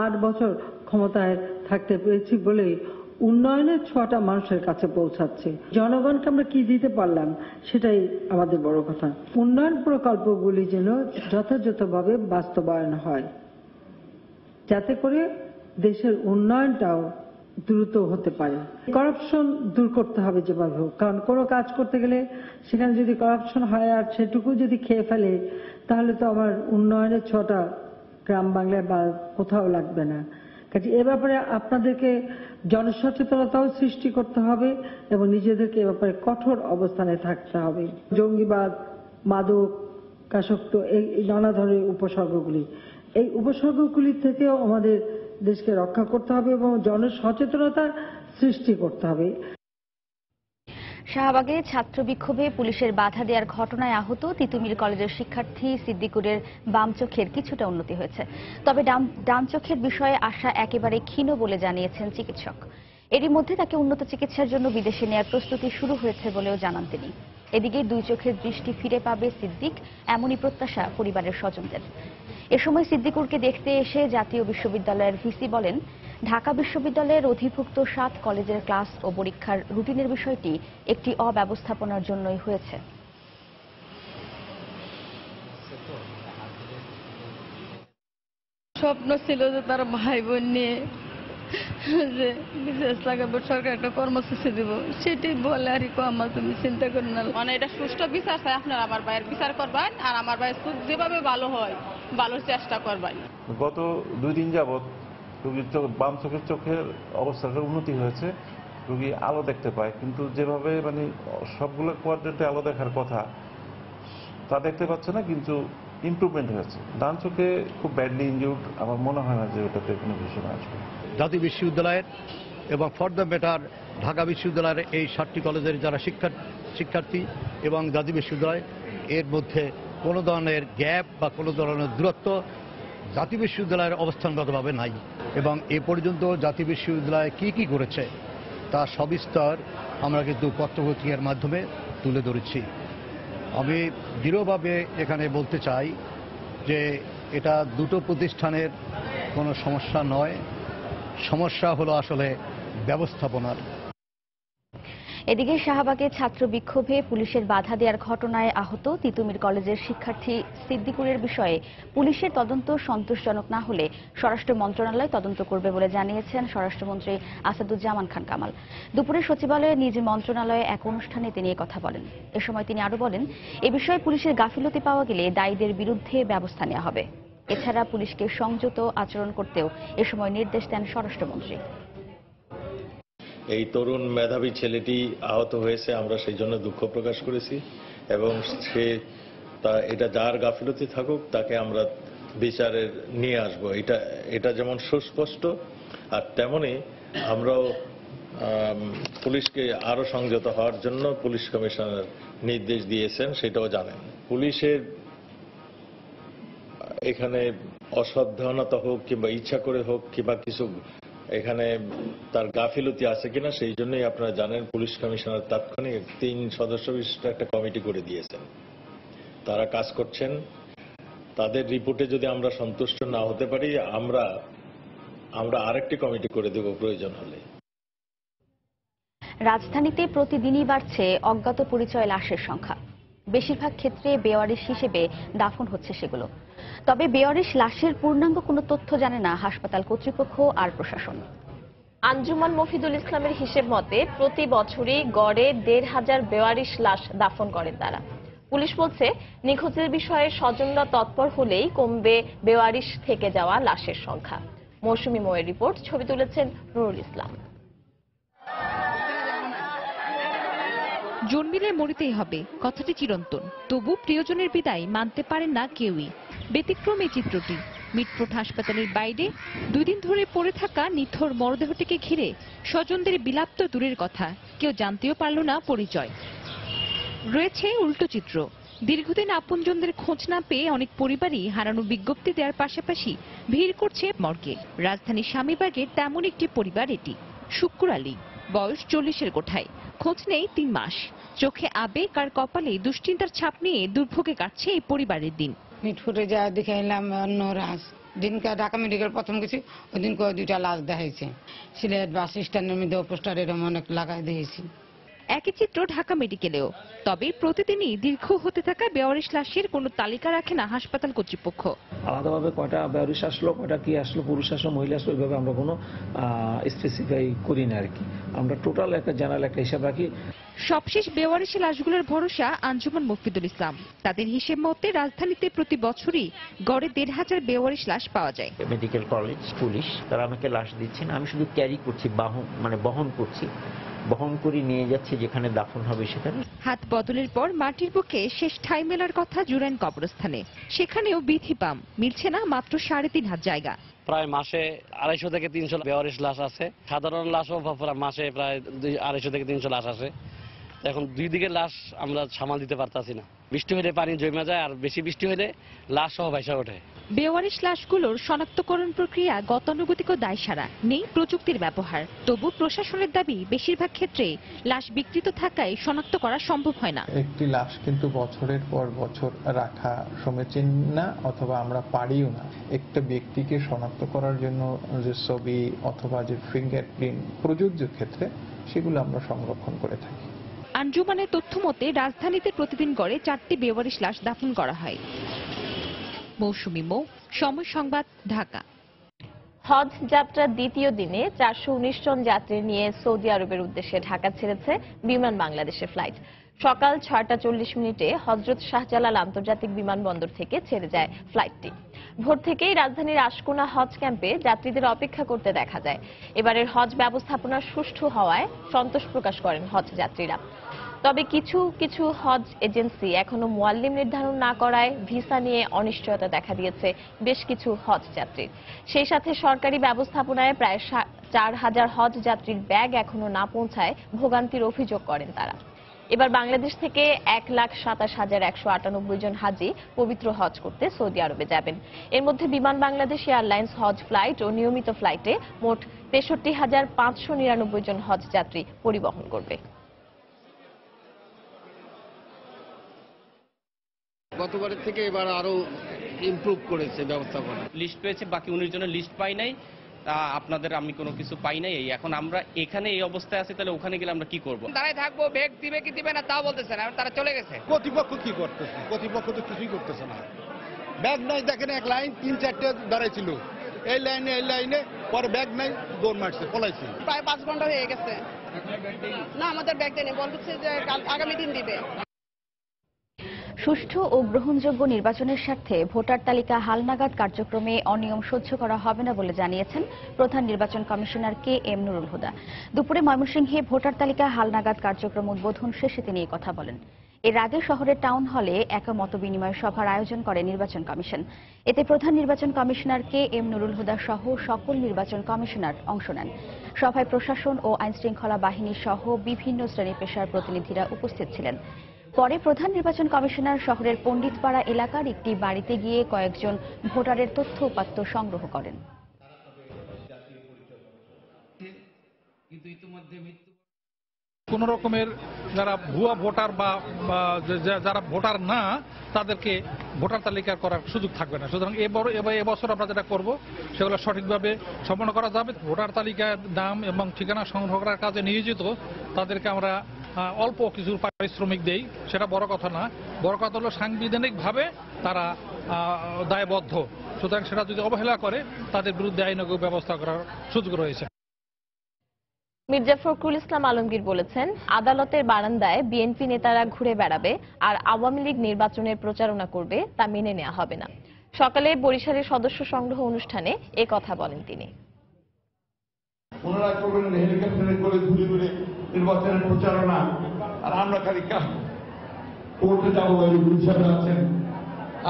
Speaker 2: 8 বছর ক্ষমতায় থাকতে পেরেছি বলেই উন্নয়নের ছোঁয়াটা মানুষের কাছে পৌঁছাচ্ছে। জনগণকে আমরা কি দিতে পারলাম সেটাই আমাদের বড় কথা। উন্নয়ন প্রকল্পগুলি যেন যথাযথভাবে বাস্তবায়ন হয়, যাতে করে দেশের উন্নয়নটাও দ্রুত হতে পারে। করাপশন দূর করতে হবে যেভাবে হোক, কারণ কোনো কাজ করতে গেলে সেখানে যদি করাপশন হয় আর সেটুকু যদি খেয়ে ফেলে তাহলে তো আমার উন্নয়নের ছোঁয়াটা গ্রাম বাংলায় বা কোথাও লাগবে না। কাজে এ ব্যাপারে আপনাদেরকে জনসচেতনতাও সৃষ্টি করতে হবে এবং নিজেদেরকে এ ব্যাপারে কঠোর অবস্থানে থাকতে হবে। জঙ্গিবাদ, মাদকাসক্ত এই নানা ধরনের উপসর্গগুলি, এই উপসর্গগুলি থেকেও আমাদের দেশকে রক্ষা করতে হবে এবং জনসচেতনতা সৃষ্টি করতে হবে।
Speaker 1: শাহবাগে ছাত্র বিক্ষোভে পুলিশের বাধা দেওয়ার ঘটনায় আহত তিতুমির কলেজের শিক্ষার্থী সিদ্দিকুরের বাম চোখের কিছুটা উন্নতি হয়েছে, তবে ডান চোখের বিষয়ে আশা একেবারে ক্ষীণ বলে জানিয়েছেন চিকিৎসক। এরই মধ্যে তাকে উন্নত চিকিৎসার জন্য বিদেশে নেয়ার প্রস্তুতি শুরু হয়েছে বলেও জানান তিনি। এদিকে 2 চোখের দৃষ্টি ফিরে পাবে সিদ্দিক, এমনই প্রত্যাশা পরিবারের স্বজনদের। এ সময় সিদ্দিকুরকে দেখতে এসে জাতীয় বিশ্ববিদ্যালয়ের ভিসি বলেন, ঢাকা বিশ্ববিদ্যালয়ের অধিভুক্ত 7 কলেজের ক্লাস ও পরীক্ষার রুটিনের বিষয়টি একটি অব্যবস্থাপনার জন্যই হয়েছে।
Speaker 3: স্বপ্ন ছিল যে তার ভাই বোন নিয়ে যে বিদেশ লাগাবো, সরকার একটা কর্মসূচি দিব, সেটাই বলে আর কমা তুমি চিন্তা করেন না।
Speaker 4: মানে এটা সুষ্ঠু বিচার চাই, আপনারা আমার ভাইয়ের বিচার করবেন আর আমার ভাইয়ের যেভাবে ভালো হয় ভালোর চেষ্টা করবেন।
Speaker 9: গত 2 দিন যাবৎ রোগীর বাম চোখের অবস্থাটা উন্নতি হয়েছে, রোগী আলো দেখতে পায়, কিন্তু যেভাবে মানে সবগুলো কোয়াড্রেন্টে আলো দেখার কথা তা দেখতে পাচ্ছে না, কিন্তু ইমপ্রুভমেন্ট হয়েছে। ডান চোখে খুব ব্যাডলি ইনজিউর্ড, আমার মনে হয় না যে ওটাতে কোনো ভীষণ আসবে।
Speaker 10: জাতীয় বিশ্ববিদ্যালয়ের এবং ফর দ্য বেটার ঢাকা বিশ্ববিদ্যালয়ের এই 7টি কলেজের যারা শিক্ষার্থী এবং জাতীয় বিশ্ববিদ্যালয় এর মধ্যে কোনো ধরনের গ্যাপ বা কোনো ধরনের দূরত্ব জাতীয় বিশ্ববিদ্যালয়ের অবস্থানগতভাবে নাই, এবং এ পর্যন্ত জাতীয় বিশ্ববিদ্যালয় কি করেছে তা সবিস্তর আমরা কিন্তু পত্রপত্রিকার মাধ্যমে তুলে ধরেছি। আমি দৃঢ়ভাবে এখানে বলতে চাই যে এটা দুটো প্রতিষ্ঠানের কোনো সমস্যা নয়, সমস্যা হলো আসলে ব্যবস্থাপনার।
Speaker 1: এদিকে শাহবাগে ছাত্র বিক্ষোভে পুলিশের বাধা দেওয়ার ঘটনায় আহত তিতুমির কলেজের শিক্ষার্থী সিদ্দিকুরের বিষয়ে পুলিশের তদন্ত সন্তোষজনক না হলে স্বরাষ্ট্র মন্ত্রণালয় তদন্ত করবে বলে জানিয়েছেন স্বরাষ্ট্রমন্ত্রী আসাদুজ্জামান খান কামাল। দুপুরে সচিবালয়ে নিজ মন্ত্রণালয়ে এক অনুষ্ঠানে তিনি কথা বলেন। এ সময় তিনি আরো বলেন, এ বিষয়ে পুলিশের গাফিলতি পাওয়া গেলে দায়ীদের বিরুদ্ধে ব্যবস্থা নেওয়া হবে। এছাড়া পুলিশকে সংযত আচরণ করতেও এ সময় নির্দেশ দেন স্বরাষ্ট্রমন্ত্রী।
Speaker 13: এই তরুণ মেধাবী ছেলেটি আহত হয়েছে, আমরা সেই জন্য দুঃখ প্রকাশ করেছি এবং এটা যার গাফিলতি থাকুক তাকে আমরা বিচারের নিয়ে আসব, এটা যেমন সুস্পষ্ট, আর তেমনি আমরাও পুলিশকে আরো সংযত হওয়ার জন্য পুলিশ কমিশনার নির্দেশ দিয়েছেন, সেটাও জানেন। পুলিশের এখানে অসাবধানতা হোক কিংবা ইচ্ছা করে হোক কিংবা কিছু এখানে তার গাফিলতি আছে কিনা, সেই জন্যই আপনারা জানেন পুলিশ কমিশনার তাৎক্ষণিক 3 সদস্য বিশিষ্ট একটা কমিটি করে দিয়েছেন। তারা কাজ করছেন, তাদের রিপোর্টে যদি আমরা সন্তুষ্ট না হতে পারি আমরা আরেকটি কমিটি করে দেব প্রয়োজন হলে।
Speaker 1: রাজধানীতে প্রতিদিনই বাড়ছে অজ্ঞাত পরিচয় লাশের সংখ্যা। বেশিরভাগ ক্ষেত্রে বেওয়ারিশ হিসেবে দাফন হচ্ছে সেগুলো। তবে বেওয়ারিশ লাশের পূর্ণাঙ্গ কোনো তথ্য জানে না হাসপাতাল কর্তৃপক্ষ আর প্রশাসন।
Speaker 6: আঞ্জুমান মফিদুল ইসলামের হিসেব মতে প্রতি বছরই গড়ে 1,500 বেওয়ারিশ লাশ দাফন করেন তারা। পুলিশ বলছে, নিখোঁজের বিষয়ে স্বজনরা তৎপর হলেই কমবে বেওয়ারিশ থেকে যাওয়া লাশের সংখ্যা। মৌসুমী মোয়ের রিপোর্ট, ছবি তুলেছেন নুরুল ইসলাম।
Speaker 27: জন্মিলে মরিতেই হবে, কথাটি চিরন্তন। তবু প্রিয়জনের বিদায় মানতে পারেন না কেউই। ব্যতিক্রম এই চিত্রটি মিটফোর্ড হাসপাতালের বাইরে 2 দিন ধরে পড়ে থাকা নিথর মরদেহটিকে ঘিরে স্বজনদের বিলাপ তো দূরের কথা, কেউ জানতেও পারল না পরিচয়। রয়েছে উল্টো চিত্র, দীর্ঘদিন আপনজনদের খোঁজ না পেয়ে অনেক পরিবারই হারানো বিজ্ঞপ্তি দেওয়ার পাশাপাশি ভিড় করছে মর্গে। রাজধানীর স্বামীবাগের তেমন একটি পরিবার এটি। শুক্কুর আলী, বয়স 40-এর কোঠায়, খোঁজ নেই 3 মাস। চোখে আবেগ আর কপালে দুশ্চিন্তার ছাপ নিয়ে দুর্ভোগে কাটছে এই পরিবারের দিন।
Speaker 5: মিটফুটে যা দেখে এলাম অন্য রাস দিনকে ঢাকা মেডিকেল প্রথম গেছি, ওই দিন 2টা লাশ দেখাইছে। সিলেট বাস স্ট্যান্ডের মধ্যে পোস্টার এরকম অনেক লাগাই দিয়েছি।
Speaker 27: একই চিত্র ঢাকা মেডিকেলেও। তবে প্রতিদিনই দীর্ঘ হতে থাকা বেওয়ারিশ লাশের কোনো তালিকা রাখে না হাসপাতাল কর্তৃপক্ষ।
Speaker 8: আলাদাভাবে কয়টা বেওয়ারিশ আসলো, কয়টা কি আসলো, পুরুষ আসলো, মহিলা আসলো, ওইভাবে আমরা কোনো স্পেসিফাই করি না আর কি। আমরা টোটাল একটা জেনারেল একটা হিসাব রাখি।
Speaker 27: সবশেষ বেওয়ারিশ লাশগুলোর ভরসা আঞ্জুমান মফিদুল ইসলাম। তাদের হিসেব মতে রাজধানীতে প্রতি বছরই গড়ে 1,500 বেওয়ারিশ লাশ পাওয়া যায়।
Speaker 12: মেডিকেল কলেজ, পুলিশ তারা আমাকে লাশ দিচ্ছেন, আমি শুধু ক্যারি করছি, বহন করছি, বহন করে নিয়ে যাচ্ছে যেখানে দাফন হবে সেখানে।
Speaker 27: হাত বদলের পর মাটির বুকে শেষ ঠাঁই মেলার কথা জুরাইন কবরস্থানে। সেখানেও বিধিপাম মিলছে না মাত্র 3,500 জায়গা।
Speaker 14: প্রায় মাসে 250 থেকে 300 বেওয়ারিশ লাশ আছে। সাধারণ লাশও মাসে প্রায় 250 থেকে 300 লাশ আছে। এখন দুই দিকের লাশ আমরা সামাল দিতে পারতাছি না। বৃষ্টি হলে পানি জমে যায়, আর বেশি বৃষ্টি হলে লাশ সহ ভাইসা ওঠে।
Speaker 27: বেওয়ারিশ লাশগুলোর শনাক্তকরণ প্রক্রিয়া গতানুগতিক ও দায়সারা, নেই প্রযুক্তির ব্যবহার। তবু প্রশাসনের দাবি বেশিরভাগ ক্ষেত্রে লাশ বিকৃত থাকায় শনাক্ত করা সম্ভব হয় না।
Speaker 15: একটি লাশ কিন্তু বছরের পর বছর রাখা সমীচীন না, অথবা আমরা পারিও না। একটা ব্যক্তিকে শনাক্ত করার জন্য যে ছবি অথবা যে ফিঙ্গারপ্রিন্ট প্রযোজ্য ক্ষেত্রে সেগুলো আমরা সংরক্ষণ করে থাকি।
Speaker 27: আঞ্জুমানের তথ্য মতে রাজধানীতে প্রতিদিন গড়ে 4টি বেওয়ারিশ লাশ দাফন করা হয়। মৌসুমী মৌ, সময় সংবাদ, ঢাকা।
Speaker 6: হজ যাত্রার দ্বিতীয় দিনে 419 জন যাত্রী নিয়ে সৌদি আরবের উদ্দেশ্যে ঢাকা ছেড়েছে বিমান বাংলাদেশের ফ্লাইট। সকাল 6টা 40 মিনিটে হযরত শাহজালাল আন্তর্জাতিক বিমানবন্দর থেকে ছেড়ে যায় ফ্লাইটটি। ভোর থেকেই রাজধানীর আশকোনা হজ ক্যাম্পে যাত্রীদের অপেক্ষা করতে দেখা যায়। এবারের হজ ব্যবস্থাপনা সুষ্ঠু হওয়ায় সন্তোষ প্রকাশ করেন হজ যাত্রীরা। তবে কিছু কিছু হজ এজেন্সি এখনো মুয়াল্লিম নির্ধারণ না করায় ভিসা নিয়ে অনিশ্চয়তা দেখা দিয়েছে বেশ কিছু হজ যাত্রীর। সেই সাথে সরকারি ব্যবস্থাপনায় প্রায় 4,000 হজ যাত্রীর ব্যাগ এখনো না পৌঁছায় ভোগান্তির অভিযোগ করেন তারা। এবার বাংলাদেশ থেকে 1,27,198 জন হাজি পবিত্র হজ করতে সৌদি আরবে যাবেন। এর মধ্যে বিমান বাংলাদেশ এয়ারলাইন্স হজ ফ্লাইট ও নিয়মিত ফ্লাইটে মোট 63,599 জন হজ যাত্রী পরিবহন করবে।
Speaker 16: গতবারের থেকে এবার আরো ইমপ্রুভ করেছে ব্যবস্থাপনা।
Speaker 18: লিস্ট পেয়েছে, বাকি 19 জনের লিস্ট পাই নাই। তা আপনাদের আমি কোনো কিছু পাই নাই। এখন আমরা এখানে এই অবস্থায় আছি, তাহলে ওখানে গেলে আমরা কি করব?
Speaker 28: দাঁড়ায় থাকবো, ব্যাগ দিবে কি দিবে না তাও বলতেছে না, তারা চলে গেছে।
Speaker 10: কর্তৃপক্ষ কি করতেছে? কর্তৃপক্ষ তো কিছুই করতেছে না। ব্যাগ নাই, দেখেন এক লাইন 3-4টে দাঁড়াই ছিল, এই লাইনে পরে ব্যাগ নাই, দৌড় মারছে, পলাইছে।
Speaker 28: প্রায় 5 ঘন্টা হয়ে গেছে, না আমাদের ব্যাগ দেয়নি, বলতেছে যে আগামী দিন দিবে।
Speaker 1: সুষ্ঠু ও গ্রহণযোগ্য নির্বাচনের স্বার্থে ভোটার তালিকা হালনাগাদ কার্যক্রমে অনিয়ম সহ্য করা হবে না বলে জানিয়েছেন প্রধান নির্বাচন কমিশনার KM নুরুল হুদা। দুপুরে ময়মনসিংহে ভোটার তালিকা হালনাগাদ কার্যক্রম উদ্বোধন শেষে তিনি এই কথা বলেন। এর আগে শহরের টাউন হলে এক মতবিনিময় সভার আয়োজন করে নির্বাচন কমিশন। এতে প্রধান নির্বাচন কমিশনার KM নুরুল হুদা সহ সকল নির্বাচন কমিশনার অংশ নেন। সভায় প্রশাসন ও আইনশৃঙ্খলা বাহিনী সহ বিভিন্ন শ্রেণী পেশার প্রতিনিধিরা উপস্থিত ছিলেন। পরে প্রধান নির্বাচন কমিশনার শহরের পণ্ডিতপাড়া এলাকার একটি বাড়িতে গিয়ে কয়েকজন ভোটারের তথ্য উপাত্ত সংগ্রহ করেন।
Speaker 29: কোন রকমের যারা ভুয়া ভোটার বা যারা ভোটার না তাদেরকে ভোটার তালিকা করার সুযোগ থাকবে না। সুতরাং এবছর আমরা যেটা করব সেগুলো সঠিকভাবে সম্পন্ন করা যাবে। ভোটার তালিকার নাম এবং ঠিকানা সংগ্রহ করার কাজে নিয়োজিত তাদেরকে আমরা অল্প কিছু পারিশ্রমিক দেই, সেটা বড় কথা না। বড় কথা হলো সাংবিধানিকভাবে তারা দায়বদ্ধ। সুতরাং সেটা যদি অবহেলা করে তাদের বিরুদ্ধে আইনানুগ ব্যবস্থা করার সুযোগ রয়েছে।
Speaker 6: মির্জা ফখরুল ইসলাম আলমগীর বলেছেন, আদালতের বারান্দায় বিএনপি নেতারা ঘুরে বেড়াবে আর আওয়ামী লীগ নির্বাচনের প্রচারণা করবে তা মেনে নেওয়া হবে না। সকালে বরিশালের সদস্য সংগ্রহ অনুষ্ঠানে এ কথা বলেন তিনি।
Speaker 30: ওনারা করবেন হেলিকপ্টারে করে ঘুরে ঘুরে নির্বাচনের প্রচারণা, আর আমরা খালি কোর্টে যাবো, বরিশালে আছেন,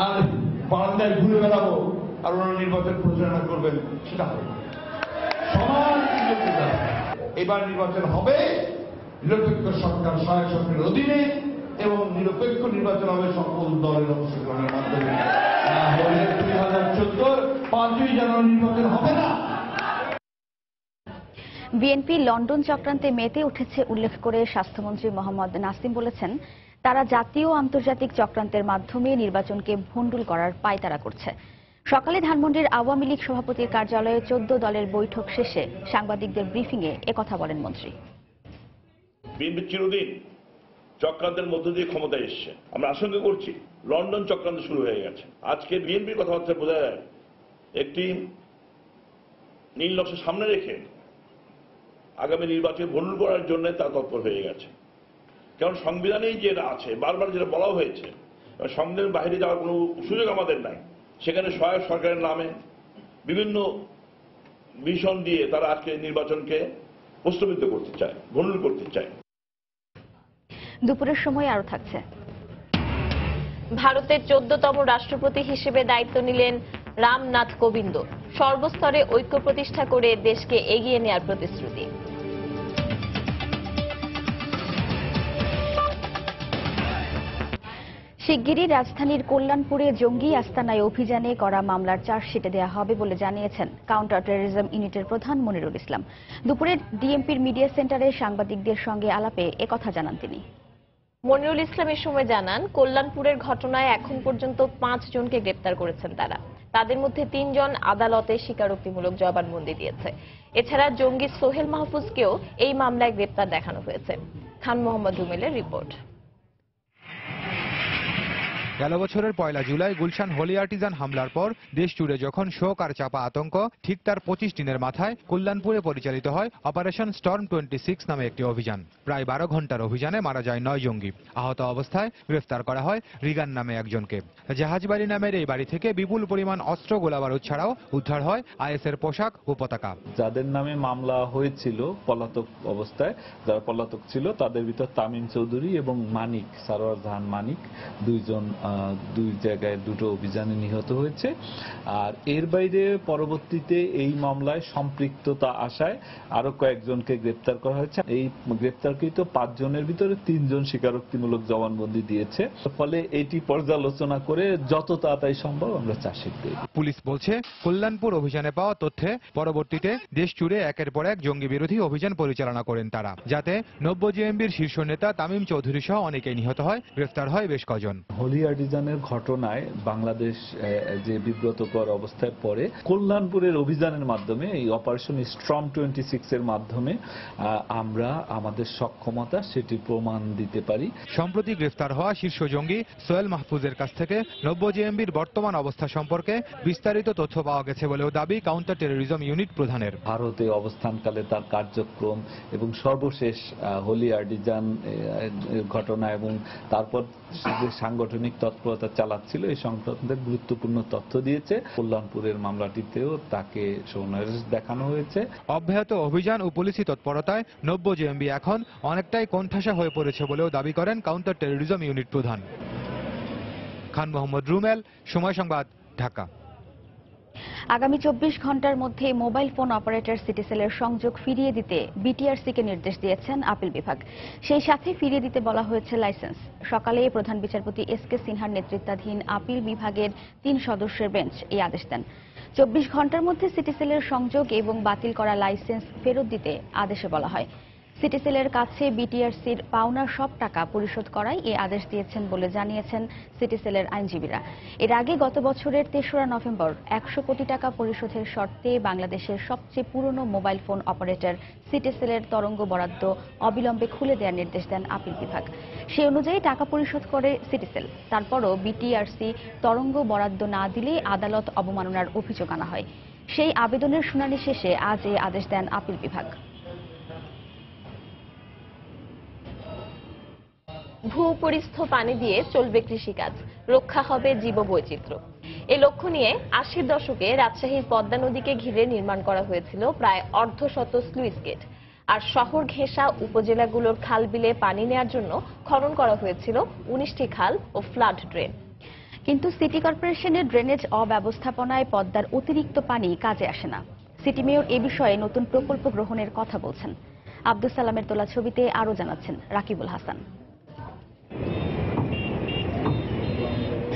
Speaker 30: আর বারান্দায় ঘুরে বেড়াবো আর ওনারা নির্বাচন প্রচারণা করবেন, সেটা হবে সমান। এবার নির্বাচন হবে নিরপেক্ষ সরকার, সহায়ক সরকারের অধীনে, এবং নিরপেক্ষ নির্বাচন হবে সকল দলের অংশগ্রহণের মাধ্যমে। 2014 5ই জানুয়ারি নির্বাচন হবে না।
Speaker 1: বিএনপি লন্ডন চক্রান্তে মেতে উঠেছে উল্লেখ করে স্বাস্থ্যমন্ত্রী মোহাম্মদ নাসিম বলেছেন, তারা জাতীয় ও আন্তর্জাতিক চক্রান্তের মাধ্যমে নির্বাচনকে ভণ্ডুল করার পায়তারা করছে। সকালে ধানমন্ডির আওয়ামী লীগ সভাপতির কার্যালয়ে 14 দলের বৈঠক শেষে সাংবাদিকদের ব্রিফিংয়ে একথা বলেন মন্ত্রী।
Speaker 7: বিএনপি চিরদিন চক্রান্তের মধ্য দিয়ে ক্ষমতায় এসছে। আমরা আশঙ্কা করছি লন্ডন চক্রান্ত শুরু হয়ে গেছে। আজকে বিএনপির কথাবার্তা বোঝা যায় একটি নীল নকশা সামনে রেখে আগামী নির্বাচনে ভণ্ডুল করার জন্য তা তৎপর হয়ে গেছে। কারণ সংবিধানেই যেটা আছে, বারবার যেটা বলা হয়েছে, সংবিধানের বাইরে যাওয়ার কোনো সুযোগ আমাদের নাই। সেখানে সহায়ক সরকারের নামে বিভিন্ন মিশন দিয়ে তারা আজকে নির্বাচনকে প্রশ্নবিদ্ধ করতে চায়, ভণ্ডুল করতে চায়।
Speaker 1: দুপুরের সময় আরো থাকছে।
Speaker 6: ভারতের 14তম রাষ্ট্রপতি হিসেবে দায়িত্ব নিলেন রামনাথ কোবিন্দ। সর্বস্তরে ঐক্য প্রতিষ্ঠা করে দেশকে এগিয়ে নেওয়ার প্রতিশ্রুতি।
Speaker 1: শিগগিরই রাজধানীর কল্যাণপুরে জঙ্গি আস্তানায় অভিযানে করা মামলার চার্জশিটে দেওয়া হবে বলে জানিয়েছেন কাউন্টার টেররিজম ইউনিটের প্রধান মনিরুল ইসলাম। দুপুরে ডিএমপির মিডিয়া সেন্টারে সাংবাদিকদের সঙ্গে আলাপে একথা জানান তিনি।
Speaker 6: মনিরুল ইসলাম এ সময় জানান, কল্যাণপুরের ঘটনায় এখন পর্যন্ত 5 জনকে গ্রেপ্তার করেছেন তারা। তাদের মধ্যে 3 জন আদালতে স্বীকারোক্তিমূলক জবানবন্দি দিয়েছে। এছাড়া জঙ্গি সোহেল মাহফুজকেও এই মামলায় গ্রেপ্তার দেখানো হয়েছে। খান মোহাম্মদ রুমেলের রিপোর্ট।
Speaker 11: গেল বছরের 1 জুলাই গুলশান হোলি আর্টিজান হামলার পর দেশ জুড়ে যখন শোক আর চাপা আতঙ্ক, ঠিক তার 25 দিনের মাথায় কল্যাণপুরে পরিচালিত হয় অপারেশন স্টর্ম 26 নামে একটি অভিযান। প্রায় 12 ঘন্টার অভিযানে মারা যায় 9 জঙ্গি। আহত অবস্থায় গ্রেফতার করা হয় রিগান নামে একজনকে। জাহাজবাড়ি নামের এই বাড়ি থেকে বিপুল পরিমাণ অস্ত্র গোলাবারুদ ছাড়াও উদ্ধার হয় আইএসের পোশাক ও পতাকা।
Speaker 17: যাদের নামে মামলা হয়েছিল পলাতক অবস্থায়, যারা পলাতক ছিল, তাদের ভিতর তামিম চৌধুরী এবং মানিক, সারোয়ার জাহান মানিক, দুই জায়গায় দুটো অভিযানে নিহত হয়েছে। আর এর বাইরে পরবর্তীতে এই মামলায় সম্পৃক্ততা আসায় আরো কয়েকজনকে গ্রেপ্তার করা হয়েছে। এই গ্রেপ্তারকৃত 5 জনের ভিতরে 3 জন স্বীকারোক্তিমূলক জবানবন্দি দিয়েছে। ফলে এটি পর্যালোচনা করে যত তাড়াতাড়ি সম্ভব আমরা চার্জশিট দেব।
Speaker 11: পুলিশ বলছে, কল্যাণপুর অভিযানে পাওয়া তথ্যে পরবর্তীতে দেশ জুড়ে একের পর এক জঙ্গি বিরোধী অভিযান পরিচালনা করেন তারা, যাতে 90 জেএমবির শীর্ষ নেতা তামিম চৌধুরী সহ অনেকেই নিহত হয়, গ্রেফতার হয় বেশ কজন।
Speaker 17: হোলি আর্টিজানের ঘটনায় বাংলাদেশ যে বিব্রতকর অবস্থায় পড়ে, কল্যাণপুরের অভিযানের মাধ্যমে, এই অপারেশন স্টর্ম 26 এর মাধ্যমে আমরা আমাদের সক্ষমতা সেটি প্রমাণ দিতে পারি।
Speaker 11: সম্প্রতি গ্রেফতার হওয়া শীর্ষ জঙ্গি সোহেল মাহফুজের কাছ থেকে 90 জেএমবির বর্তমান অবস্থা সম্পর্কে বিস্তারিত তথ্য পাওয়া গেছে বলেও দাবি কাউন্টার টেররিজম ইউনিট প্রধানের।
Speaker 17: ভারতে অবস্থানকালে তার কার্যক্রম এবং সর্বশেষ হোলি আর্টিজান ঘটনা এবং তারপর যে সাংগঠনিক তৎপরতা চালাচ্ছিল, এই সংক্রান্ত গুরুত্বপূর্ণ তথ্য দিয়েছে। কল্যাণপুরের মামলাটিতেও তাকে সৌনারেশ দেখানো হয়েছে।
Speaker 11: অব্যাহত অভিযান ও পুলিশি তৎপরতায় 90 জেএমবি এখন অনেকটাই কোণঠাসা হয়ে পড়েছে বলেও দাবি করেন কাউন্টার টেররিজম ইউনিট প্রধান। খান মোহাম্মদ রুমেল, সময় সংবাদ, ঢাকা।
Speaker 1: আগামী 24 ঘন্টার মধ্যে মোবাইল ফোন অপারেটর সিটিসেলের সংযোগ ফিরিয়ে দিতে বিটিআরসিকে নির্দেশ দিয়েছেন আপিল বিভাগ। সেই সাথে ফিরিয়ে দিতে বলা হয়েছে লাইসেন্স। সকালে প্রধান বিচারপতি এসকে সিনহার নেতৃত্বাধীন আপিল বিভাগের 3 সদস্যের বেঞ্চ এই আদেশ দেন। 24 ঘন্টার মধ্যে সিটিসেলের সংযোগ এবং বাতিল করা লাইসেন্স ফেরত দিতে আদেশে বলা হয়। সিটিসেলের কাছে বিটিআরসির পাওনা সব টাকা পরিশোধ করায় এই আদেশ দিয়েছেন বলে জানিয়েছেন সিটিসেলের আইনজীবীরা। এর আগে গত বছরের 3রা নভেম্বর 100 কোটি টাকা পরিশোধের শর্তে বাংলাদেশের সবচেয়ে পুরনো মোবাইল ফোন অপারেটর সিটিসেলের তরঙ্গ বরাদ্দ অবিলম্বে খুলে দেওয়ার নির্দেশ দেন আপিল বিভাগ। সেই অনুযায়ী টাকা পরিশোধ করে সিটিসেল। তারপরও বিটিআরসি তরঙ্গ বরাদ্দ না দিলে আদালত অবমাননার অভিযোগ আনা হয়। সেই আবেদনের শুনানি শেষে আজ এই আদেশ দেন আপিল বিভাগ।
Speaker 6: ভূপরিস্থ পানি দিয়ে চলবে কৃষিকাজ, রক্ষা হবে জীববৈচিত্র্য। এই লক্ষ্য নিয়ে 80-র দশকে রাজশাহীর পদ্মা নদীকে ঘিরে নির্মাণ করা হয়েছিল প্রায় অর্ধশত স্লুইস গেট। আর শহর ঘেঁষা উপজেলাগুলোর খাল বিলে পানি নেওয়ার জন্য খনন করা হয়েছিল 19টি খাল ও ফ্লাড ড্রেন।
Speaker 1: কিন্তু সিটি কর্পোরেশনের ড্রেনেজ অব্যবস্থাপনায় পদ্মার অতিরিক্ত পানি কাজে আসে না। সিটি মেয়র এ বিষয়ে নতুন প্রকল্প গ্রহণের কথা বলছেন। আব্দুস সালামের তোলা ছবিতে আরও জানাচ্ছেন রাকিবুল হাসান।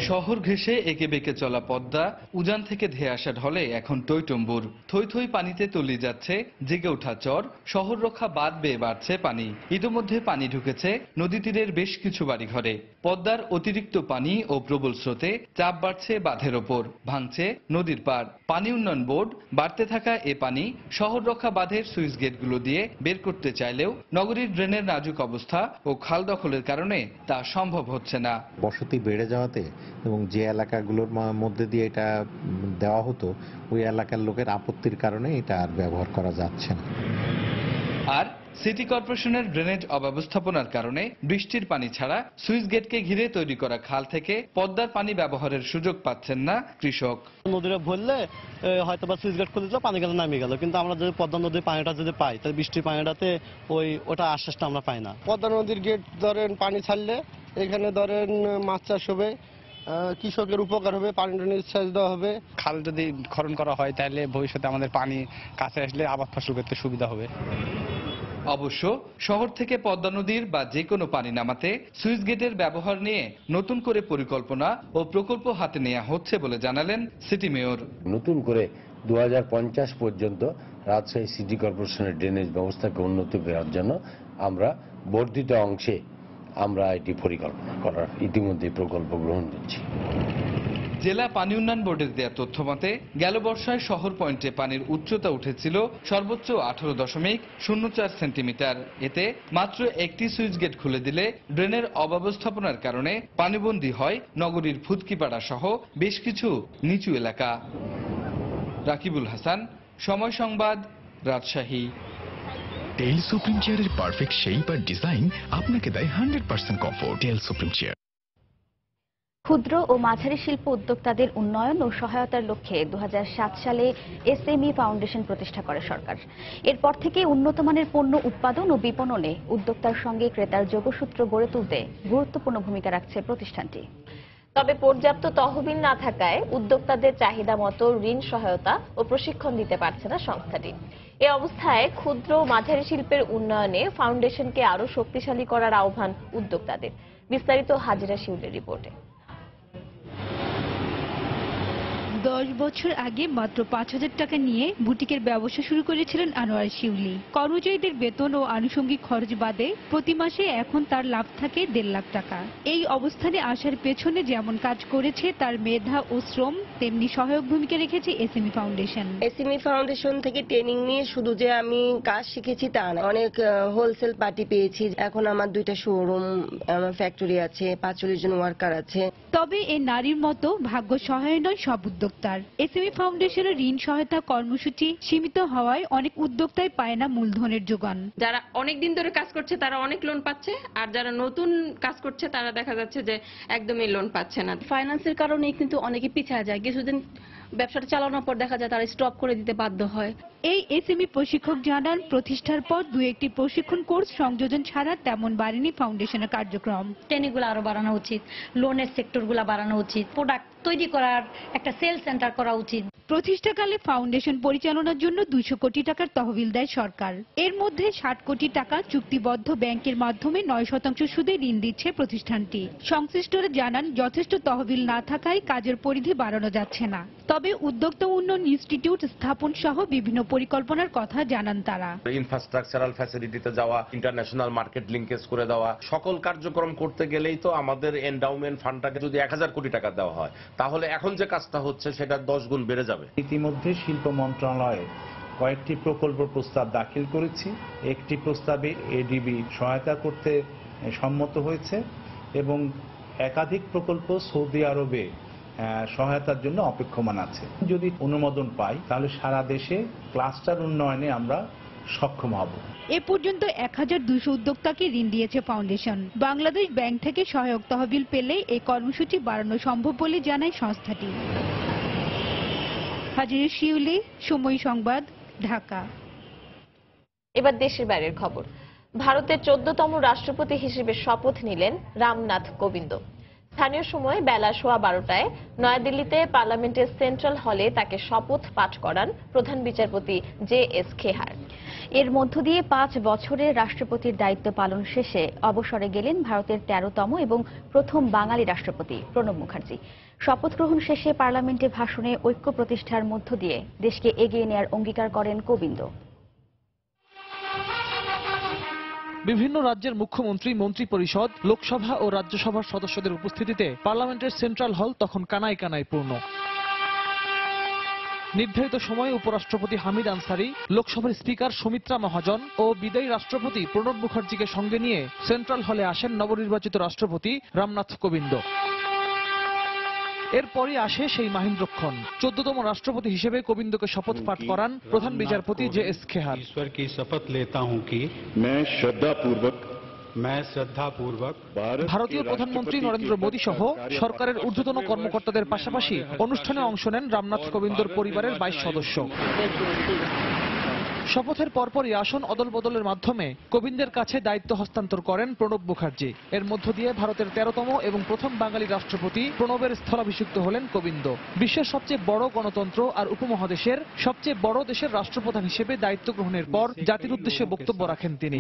Speaker 2: শহর ঘেঁষে একে বেঁকে চলা পদ্মা, উজান থেকে ধেয়ে আসা ঢলে এখন টইটম্বুর। থই থই পানিতে তলিয়ে যাচ্ছে জেগে ওঠা চর, শহর রক্ষা বাঁধ বেয়ে বাড়ছে পানি। ইতোমধ্যে পানি ঢুকেছে নদী তীরের বেশ কিছু বাড়িঘরে। পদ্মার অতিরিক্ত পানি ও প্রবল স্রোতে চাপ বাড়ছে বাঁধের ওপর, ভাঙছে নদীর পাড়। পানি উন্নয়ন বোর্ড বাড়তে থাকা এ পানি শহর রক্ষা বাঁধের সুইচ গেটগুলো দিয়ে বের করতে চাইলেও নগরীর ড্রেনের নাজুক অবস্থা ও খাল দখলের কারণে তা সম্ভব হচ্ছে না।
Speaker 3: বসতি বেড়ে যাওয়াতে এবং যে এলাকাগুলোর মধ্যে দিয়ে এটা দেওয়া হতো ওই এলাকার লোকের আপত্তির কারণে এটা আর ব্যবহার করা যাচ্ছে না।
Speaker 2: আর সিটি কর্পোরেশনের ড্রেনেজ অব্যবস্থাপনার কারণে বৃষ্টির পানি ছাড়া সুইচ গেটকে ঘিরে তৈরি করা খাল থেকে পদ্মার পানি ব্যবহারের সুযোগ পাচ্ছেন না কৃষক।
Speaker 19: নদীটা ভরলে হয়তো বা সুইচ গেট খুলে দিল, পানি গেল নামিয়ে গেল, কিন্তু আমরা যদি পদ্মা নদীর পানিটা যদি পাই তাহলে বৃষ্টির পানিটাতে ওটা আশ্বাসটা আমরা পাই না।
Speaker 16: পদ্মা নদীর গেট ধরেন পানি ছাড়লে এখানে ধরেন মাছ চাষ হবে, কৃষকের উপকার হবে, পানিটা নিঃশ্বাস দেওয়া হবে।
Speaker 20: খাল যদি খনন করা হয় তাহলে ভবিষ্যতে আমাদের পানি কাছে আসলে আবাদ ফসল করতে সুবিধা হবে।
Speaker 2: অবশ্য শহর থেকে পদ্মা নদীর বা যে কোনো পানি নামাতে সুইচ গেটের ব্যবহার নিয়ে নতুন করে পরিকল্পনা ও প্রকল্প হাতে নেওয়া হচ্ছে বলে জানালেন সিটি মেয়র।
Speaker 21: নতুন করে 2050 পর্যন্ত রাজশাহী সিটি কর্পোরেশনের ড্রেনেজ ব্যবস্থাকে উন্নতি করার জন্য আমরা বর্ধিত অংশে আমরা এটি পরিকল্পনা করার ইতিমধ্যে প্রকল্প গ্রহণ করছি।
Speaker 2: জেলা পানি উন্নয়ন বোর্ডের দেয়া তথ্য মতে গেল বর্ষায় শহর পয়েন্টে পানির উচ্চতা উঠেছিল সর্বোচ্চ 18.04 সেন্টিমিটার। এতে মাত্র একটি সুইচ গেট খুলে দিলে ড্রেনের অব্যবস্থাপনার কারণে পানিবন্দী হয় নগরীর ফুৎকিপাড়া সহ বেশ কিছু নিচু এলাকা। রাকিবুল হাসান, সময় সংবাদ, রাজশাহী।
Speaker 22: টেল সুপ্রিম চেয়ারের পারফেক্ট শেপ আর ডিজাইন আপনাকে দেয় 100% কমফোর্ট। টেল সুপ্রিম চেয়ার।
Speaker 1: ক্ষুদ্র ও মাঝারি শিল্প উদ্যোক্তাদের উন্নয়ন ও সহায়তার লক্ষ্যে 2007 সালে এসএমই ফাউন্ডেশন প্রতিষ্ঠা করে সরকার। এরপর থেকে উন্নত মানের পণ্য উৎপাদন ও বিপণনে উদ্যোক্তার সঙ্গে ক্রেতার যোগসূত্র গড়ে তুলতে গুরুত্বপূর্ণ ভূমিকা রাখছে প্রতিষ্ঠানটি।
Speaker 6: তবে পর্যাপ্ত তহবিল না থাকায় উদ্যোক্তাদের চাহিদা মতো ঋণ সহায়তা ও প্রশিক্ষণ দিতে পারছে না সংস্থাটি। এ অবস্থায় ক্ষুদ্র ও মাঝারি শিল্পের উন্নয়নে ফাউন্ডেশনকে আরও শক্তিশালী করার আহ্বান উদ্যোক্তাদের। বিস্তারিত হাজিরা শিউলের রিপোর্টে।
Speaker 23: 10 বছর আগে মাত্র 5,000 টাকা নিয়ে বুটিকের ব্যবসা শুরু করেছিলেন আনোয়ার শিউলি। কর্মচারীদের বেতন ও আনুষঙ্গিক খরচ বাদে প্রতি মাসে এখন তার লাভ থাকে 1.5 লাখ টাকা। এই অবস্থানে আসার পেছনে যেমন কাজ করেছে তার মেধা ও শ্রম, তেমনি সহায়ক ভূমিকা রেখেছে এসএমই ফাউন্ডেশন।
Speaker 24: এসএমই ফাউন্ডেশন থেকে ট্রেনিং নিয়ে শুধু যে আমি কাজ শিখেছি তা না, অনেক হোলসেল পার্টি পেয়েছি। এখন আমার 2টা শোরুম, আমার ফ্যাক্টরি আছে, 45 জন ওয়ার্কার আছে।
Speaker 23: তবে এই নারীর মতো ভাগ্য সহায় নয় সব উদ্যোক্তার। এসএমই ফাউন্ডেশনের ঋণ সহায়তা কর্মসূচি সীমিত হওয়ায় অনেক উদ্যোক্তাই পায় না মূলধনের যোগান।
Speaker 25: যারা অনেক দিন ধরে কাজ করছে তারা অনেক লোন পাচ্ছে, আর যারা নতুন কাজ করছে তারা দেখা যাচ্ছে যে একদমই লোন পাচ্ছে না।
Speaker 26: ফাইন্যান্সের কারণে কিন্তু অনেকে পিছিয়ে যায়, কিছুদিন ব্যবসাটা চালানোর পর দেখা যায় তারা স্টপ করে দিতে বাধ্য হয়।
Speaker 23: এই এসএমই প্রশিক্ষক জানান প্রতিষ্ঠার পর 2-1টি প্রশিক্ষণ কোর্স সংযোজন ছাড়া তেমন বাড়েনি ফাউন্ডেশনের কার্যক্রম।
Speaker 26: ট্রেনিংগুলো আরো বাড়ানো উচিত, লোনের সেক্টরগুলো বাড়ানো উচিত, প্রোডাক্ট তৈরি করার একটা সেল সেন্টার করা উচিত।
Speaker 23: প্রতিষ্ঠাকালে ফাউন্ডেশন পরিচালনার জন্য 200 কোটি টাকার তহবিল দেয় সরকার। এর মধ্যে 60 কোটি টাকা চুক্তিবদ্ধ ব্যাংকের মাধ্যমে 9% সুদে ঋণ দিচ্ছে প্রতিষ্ঠানটি। সংশ্লিষ্টরা জানান যথেষ্ট তহবিল না থাকায় কাজের পরিধি বাড়ানো যাচ্ছে না। তবে উদ্যোক্তা উন্নয়ন ইনস্টিটিউট স্থাপন সহ বিভিন্ন পরিকল্পনার কথা জানান তারা।
Speaker 31: ইনফ্রাস্ট্রাকচারাল ফ্যাসিলিটিতে যাওয়া, ইন্টারন্যাশনাল মার্কেট লিঙ্কেজ করে দেওয়া, সকল কার্যক্রম করতে গেলেই তো আমাদের এন্ডাউমেন্ট ফান্ডটাকে যদি 1000 কোটি টাকা দেওয়া হয় তাহলে এখন যে কাজটা হচ্ছে সেটা 10 গুণ বেড়ে যাবে।
Speaker 9: ইতিমধ্যে শিল্প মন্ত্রণালয়ে কয়েকটি প্রকল্প প্রস্তাব দাখিল করেছি। একটি প্রস্তাবে এডিবি সহায়তা করতে সম্মত হয়েছে এবং একাধিক প্রকল্প সৌদি আরবে সহায়তার জন্য অপেক্ষমান আছে। যদি অনুমোদন পাই তাহলে সারা দেশে ক্লাস্টার উন্নয়নে আমরা সক্ষম হব।
Speaker 23: এ পর্যন্ত 1200 উদ্যোক্তাকে ঋণ দিয়েছে ফাউন্ডেশন। বাংলাদেশ ব্যাংক থেকে সহায়ক তহবিল পেলে এই কর্মসূচি বাড়ানো সম্ভব বলে জানায় সংস্থাটি। হাজিরা শিউলি, সময় সংবাদ, ঢাকা।
Speaker 6: এবার দেশের বাইরের খবর। ভারতের 14তম রাষ্ট্রপতি হিসেবে শপথ নিলেন রামনাথ কোবিন্দ। স্থানীয় সময় বেলা 12:15টায় নয়াদিল্লিতে পার্লামেন্টের সেন্ট্রাল হলে তাকে শপথ পাঠ করান প্রধান বিচারপতি জে এস খেহার।
Speaker 1: এর মধ্য দিয়ে 5 বছরের রাষ্ট্রপতির দায়িত্ব পালন শেষে অবসরে গেলেন ভারতের 13তম এবং প্রথম বাঙালি রাষ্ট্রপতি প্রণব মুখার্জি। শপথ গ্রহণ শেষে পার্লামেন্টে ভাষণে ঐক্য প্রতিষ্ঠার মধ্য দিয়ে দেশকে এগিয়ে নেয়ার অঙ্গীকার করেন কোবিন্দ।
Speaker 4: বিভিন্ন রাজ্যের মুখ্যমন্ত্রী, মন্ত্রিপরিষদ, লোকসভা ও রাজ্যসভার সদস্যদের উপস্থিতিতে পার্লামেন্টের সেন্ট্রাল হল তখন কানায় কানায় পূর্ণ। নির্ধারিত সময়ে উপরাষ্ট্রপতি হামিদ আনসারি, লোকসভার স্পিকার সুমিত্রা মহাজন ও বিদায়ী রাষ্ট্রপতি প্রণব মুখার্জিকে সঙ্গে নিয়ে সেন্ট্রাল হলে আসেন নবনির্বাচিত রাষ্ট্রপতি রামনাথ কোবিন্দ। এরপরই আসে সেই মাহেন্দ্রক্ষণ। 14তম রাষ্ট্রপতি হিসেবে কোবিন্দকে শপথ পাঠ করান প্রধান বিচারপতি জে.এস. খেহার।
Speaker 5: ईश्वर की शपथ लेता हूं कि मैं श्रद्धापूर्वक
Speaker 4: ভারতীয় প্রধানমন্ত্রী নরেন্দ্র মোদী সহ সরকারের ঊর্ধ্বতন কর্মকর্তাদের পাশাপাশি অনুষ্ঠানে অংশ নেন রামনাথ কোবিন্দর পরিবারের 22 সদস্য। শপথের পরপরই আসন অদল বদলের মাধ্যমে কোবিন্দের কাছে দায়িত্ব হস্তান্তর করেন প্রণব মুখার্জি। এর মধ্য দিয়ে ভারতের 13তম এবং প্রথম বাঙালি রাষ্ট্রপতি প্রণবের স্থলাভিষিক্ত হলেন কোবিন্দ। বিশ্বের সবচেয়ে বড় গণতন্ত্র আর উপমহাদেশের সবচেয়ে বড় দেশের রাষ্ট্রপ্রধান হিসেবে দায়িত্ব গ্রহণের পর জাতির উদ্দেশ্যে বক্তব্য রাখেন তিনি।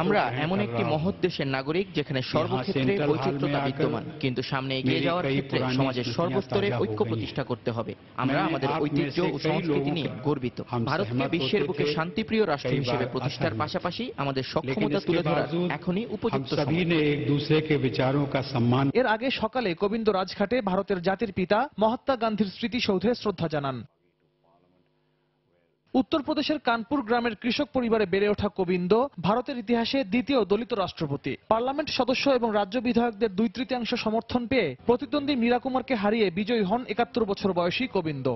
Speaker 8: আমরা এমন একটি মহৎ দেশের নাগরিক যেখানে সর্বক্ষেত্রে বৈচিত্র্যতা বিদ্যমান, কিন্তু সামনে এগিয়ে যাওয়ার ক্ষেত্রে সমাজের সর্বস্তরে ঐক্য প্রতিষ্ঠা করতে হবে। আমরা আমাদের ঐতিহ্য ও সংস্কৃতি নিয়ে গর্বিত। ভারতকে বিশ্বের বুকে শান্তিপ্রিয় রাষ্ট্র হিসেবে প্রতিষ্ঠার পাশাপাশি আমাদের সক্ষমতা তুলে ধরার এখনই উপযুক্ত সময়।
Speaker 4: এর আগে সকালে কোবিন্দ রাজঘাটে ভারতের জাতির পিতা মহাত্মা গান্ধীর স্মৃতিসৌধে শ্রদ্ধা জানান। উত্তরপ্রদেশের কানপুর গ্রামের কৃষক পরিবারে বেড়ে ওঠা কোবিন্দ ভারতের ইতিহাসে দ্বিতীয় দলিত রাষ্ট্রপতি। পার্লামেন্ট সদস্য এবং রাজ্য বিধায়কদের 2/3 সমর্থন পেয়ে প্রতিদ্বন্দ্বী মীরা কুমারকে হারিয়ে বিজয়ী হন 71 বছর বয়সী কোবিন্দ।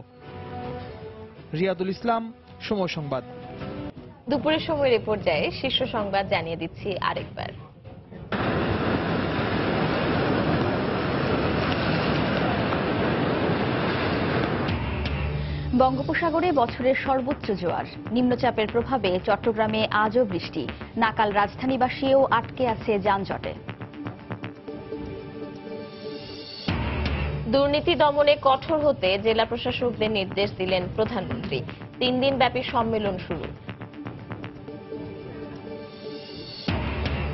Speaker 4: রিয়াদুল ইসলাম, সময় সংবাদ।
Speaker 6: দুপুরের সময় রিপোর্ট যায় শীর্ষ সংবাদ জানিয়ে দিচ্ছি আরেকবার।
Speaker 1: বঙ্গোপসাগরে বছরের সর্বোচ্চ জোয়ার। নিম্নচাপের প্রভাবে চট্টগ্রামে আজও বৃষ্টি। নাকাল রাজধানীবাসীও আটকে আছে যানজটে।
Speaker 6: দুর্নীতি দমনে কঠোর হতে জেলা প্রশাসকদের নির্দেশ দিলেন প্রধানমন্ত্রী। 3 দিন ব্যাপী সম্মেলন শুরু।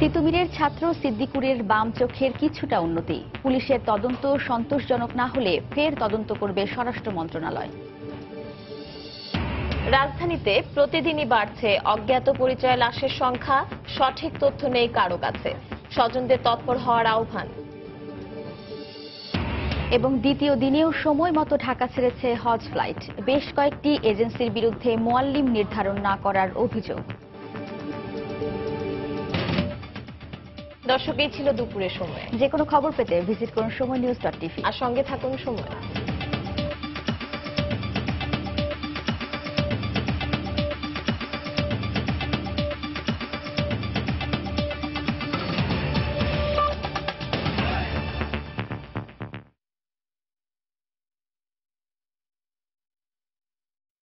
Speaker 1: তিতুমিরের ছাত্র সিদ্দিকুরের বাম চোখের কিছুটা উন্নতি। পুলিশের তদন্ত সন্তোষজনক না হলে ফের তদন্ত করবে স্বরাষ্ট্র মন্ত্রণালয়।
Speaker 6: রাজধানীতে প্রতিদিনই বাড়ছে অজ্ঞাত পরিচয় লাশের সংখ্যা। সঠিক তথ্য নেই কারো কাছে। স্বজনদের তৎপর হওয়ার আহ্বান।
Speaker 1: এবং দ্বিতীয় দিনেও সময় মতো ঢাকা ছেড়েছে হজ ফ্লাইট। বেশ কয়েকটি এজেন্সির বিরুদ্ধে মোয়াল্লিম নির্ধারণ না করার অভিযোগ।
Speaker 6: দর্শক, এই ছিল দুপুরের সময়।
Speaker 1: যে কোনো খবর পেতে ভিজিট করুন সময়নিউজ.tv
Speaker 6: আর সঙ্গে থাকুন সময়।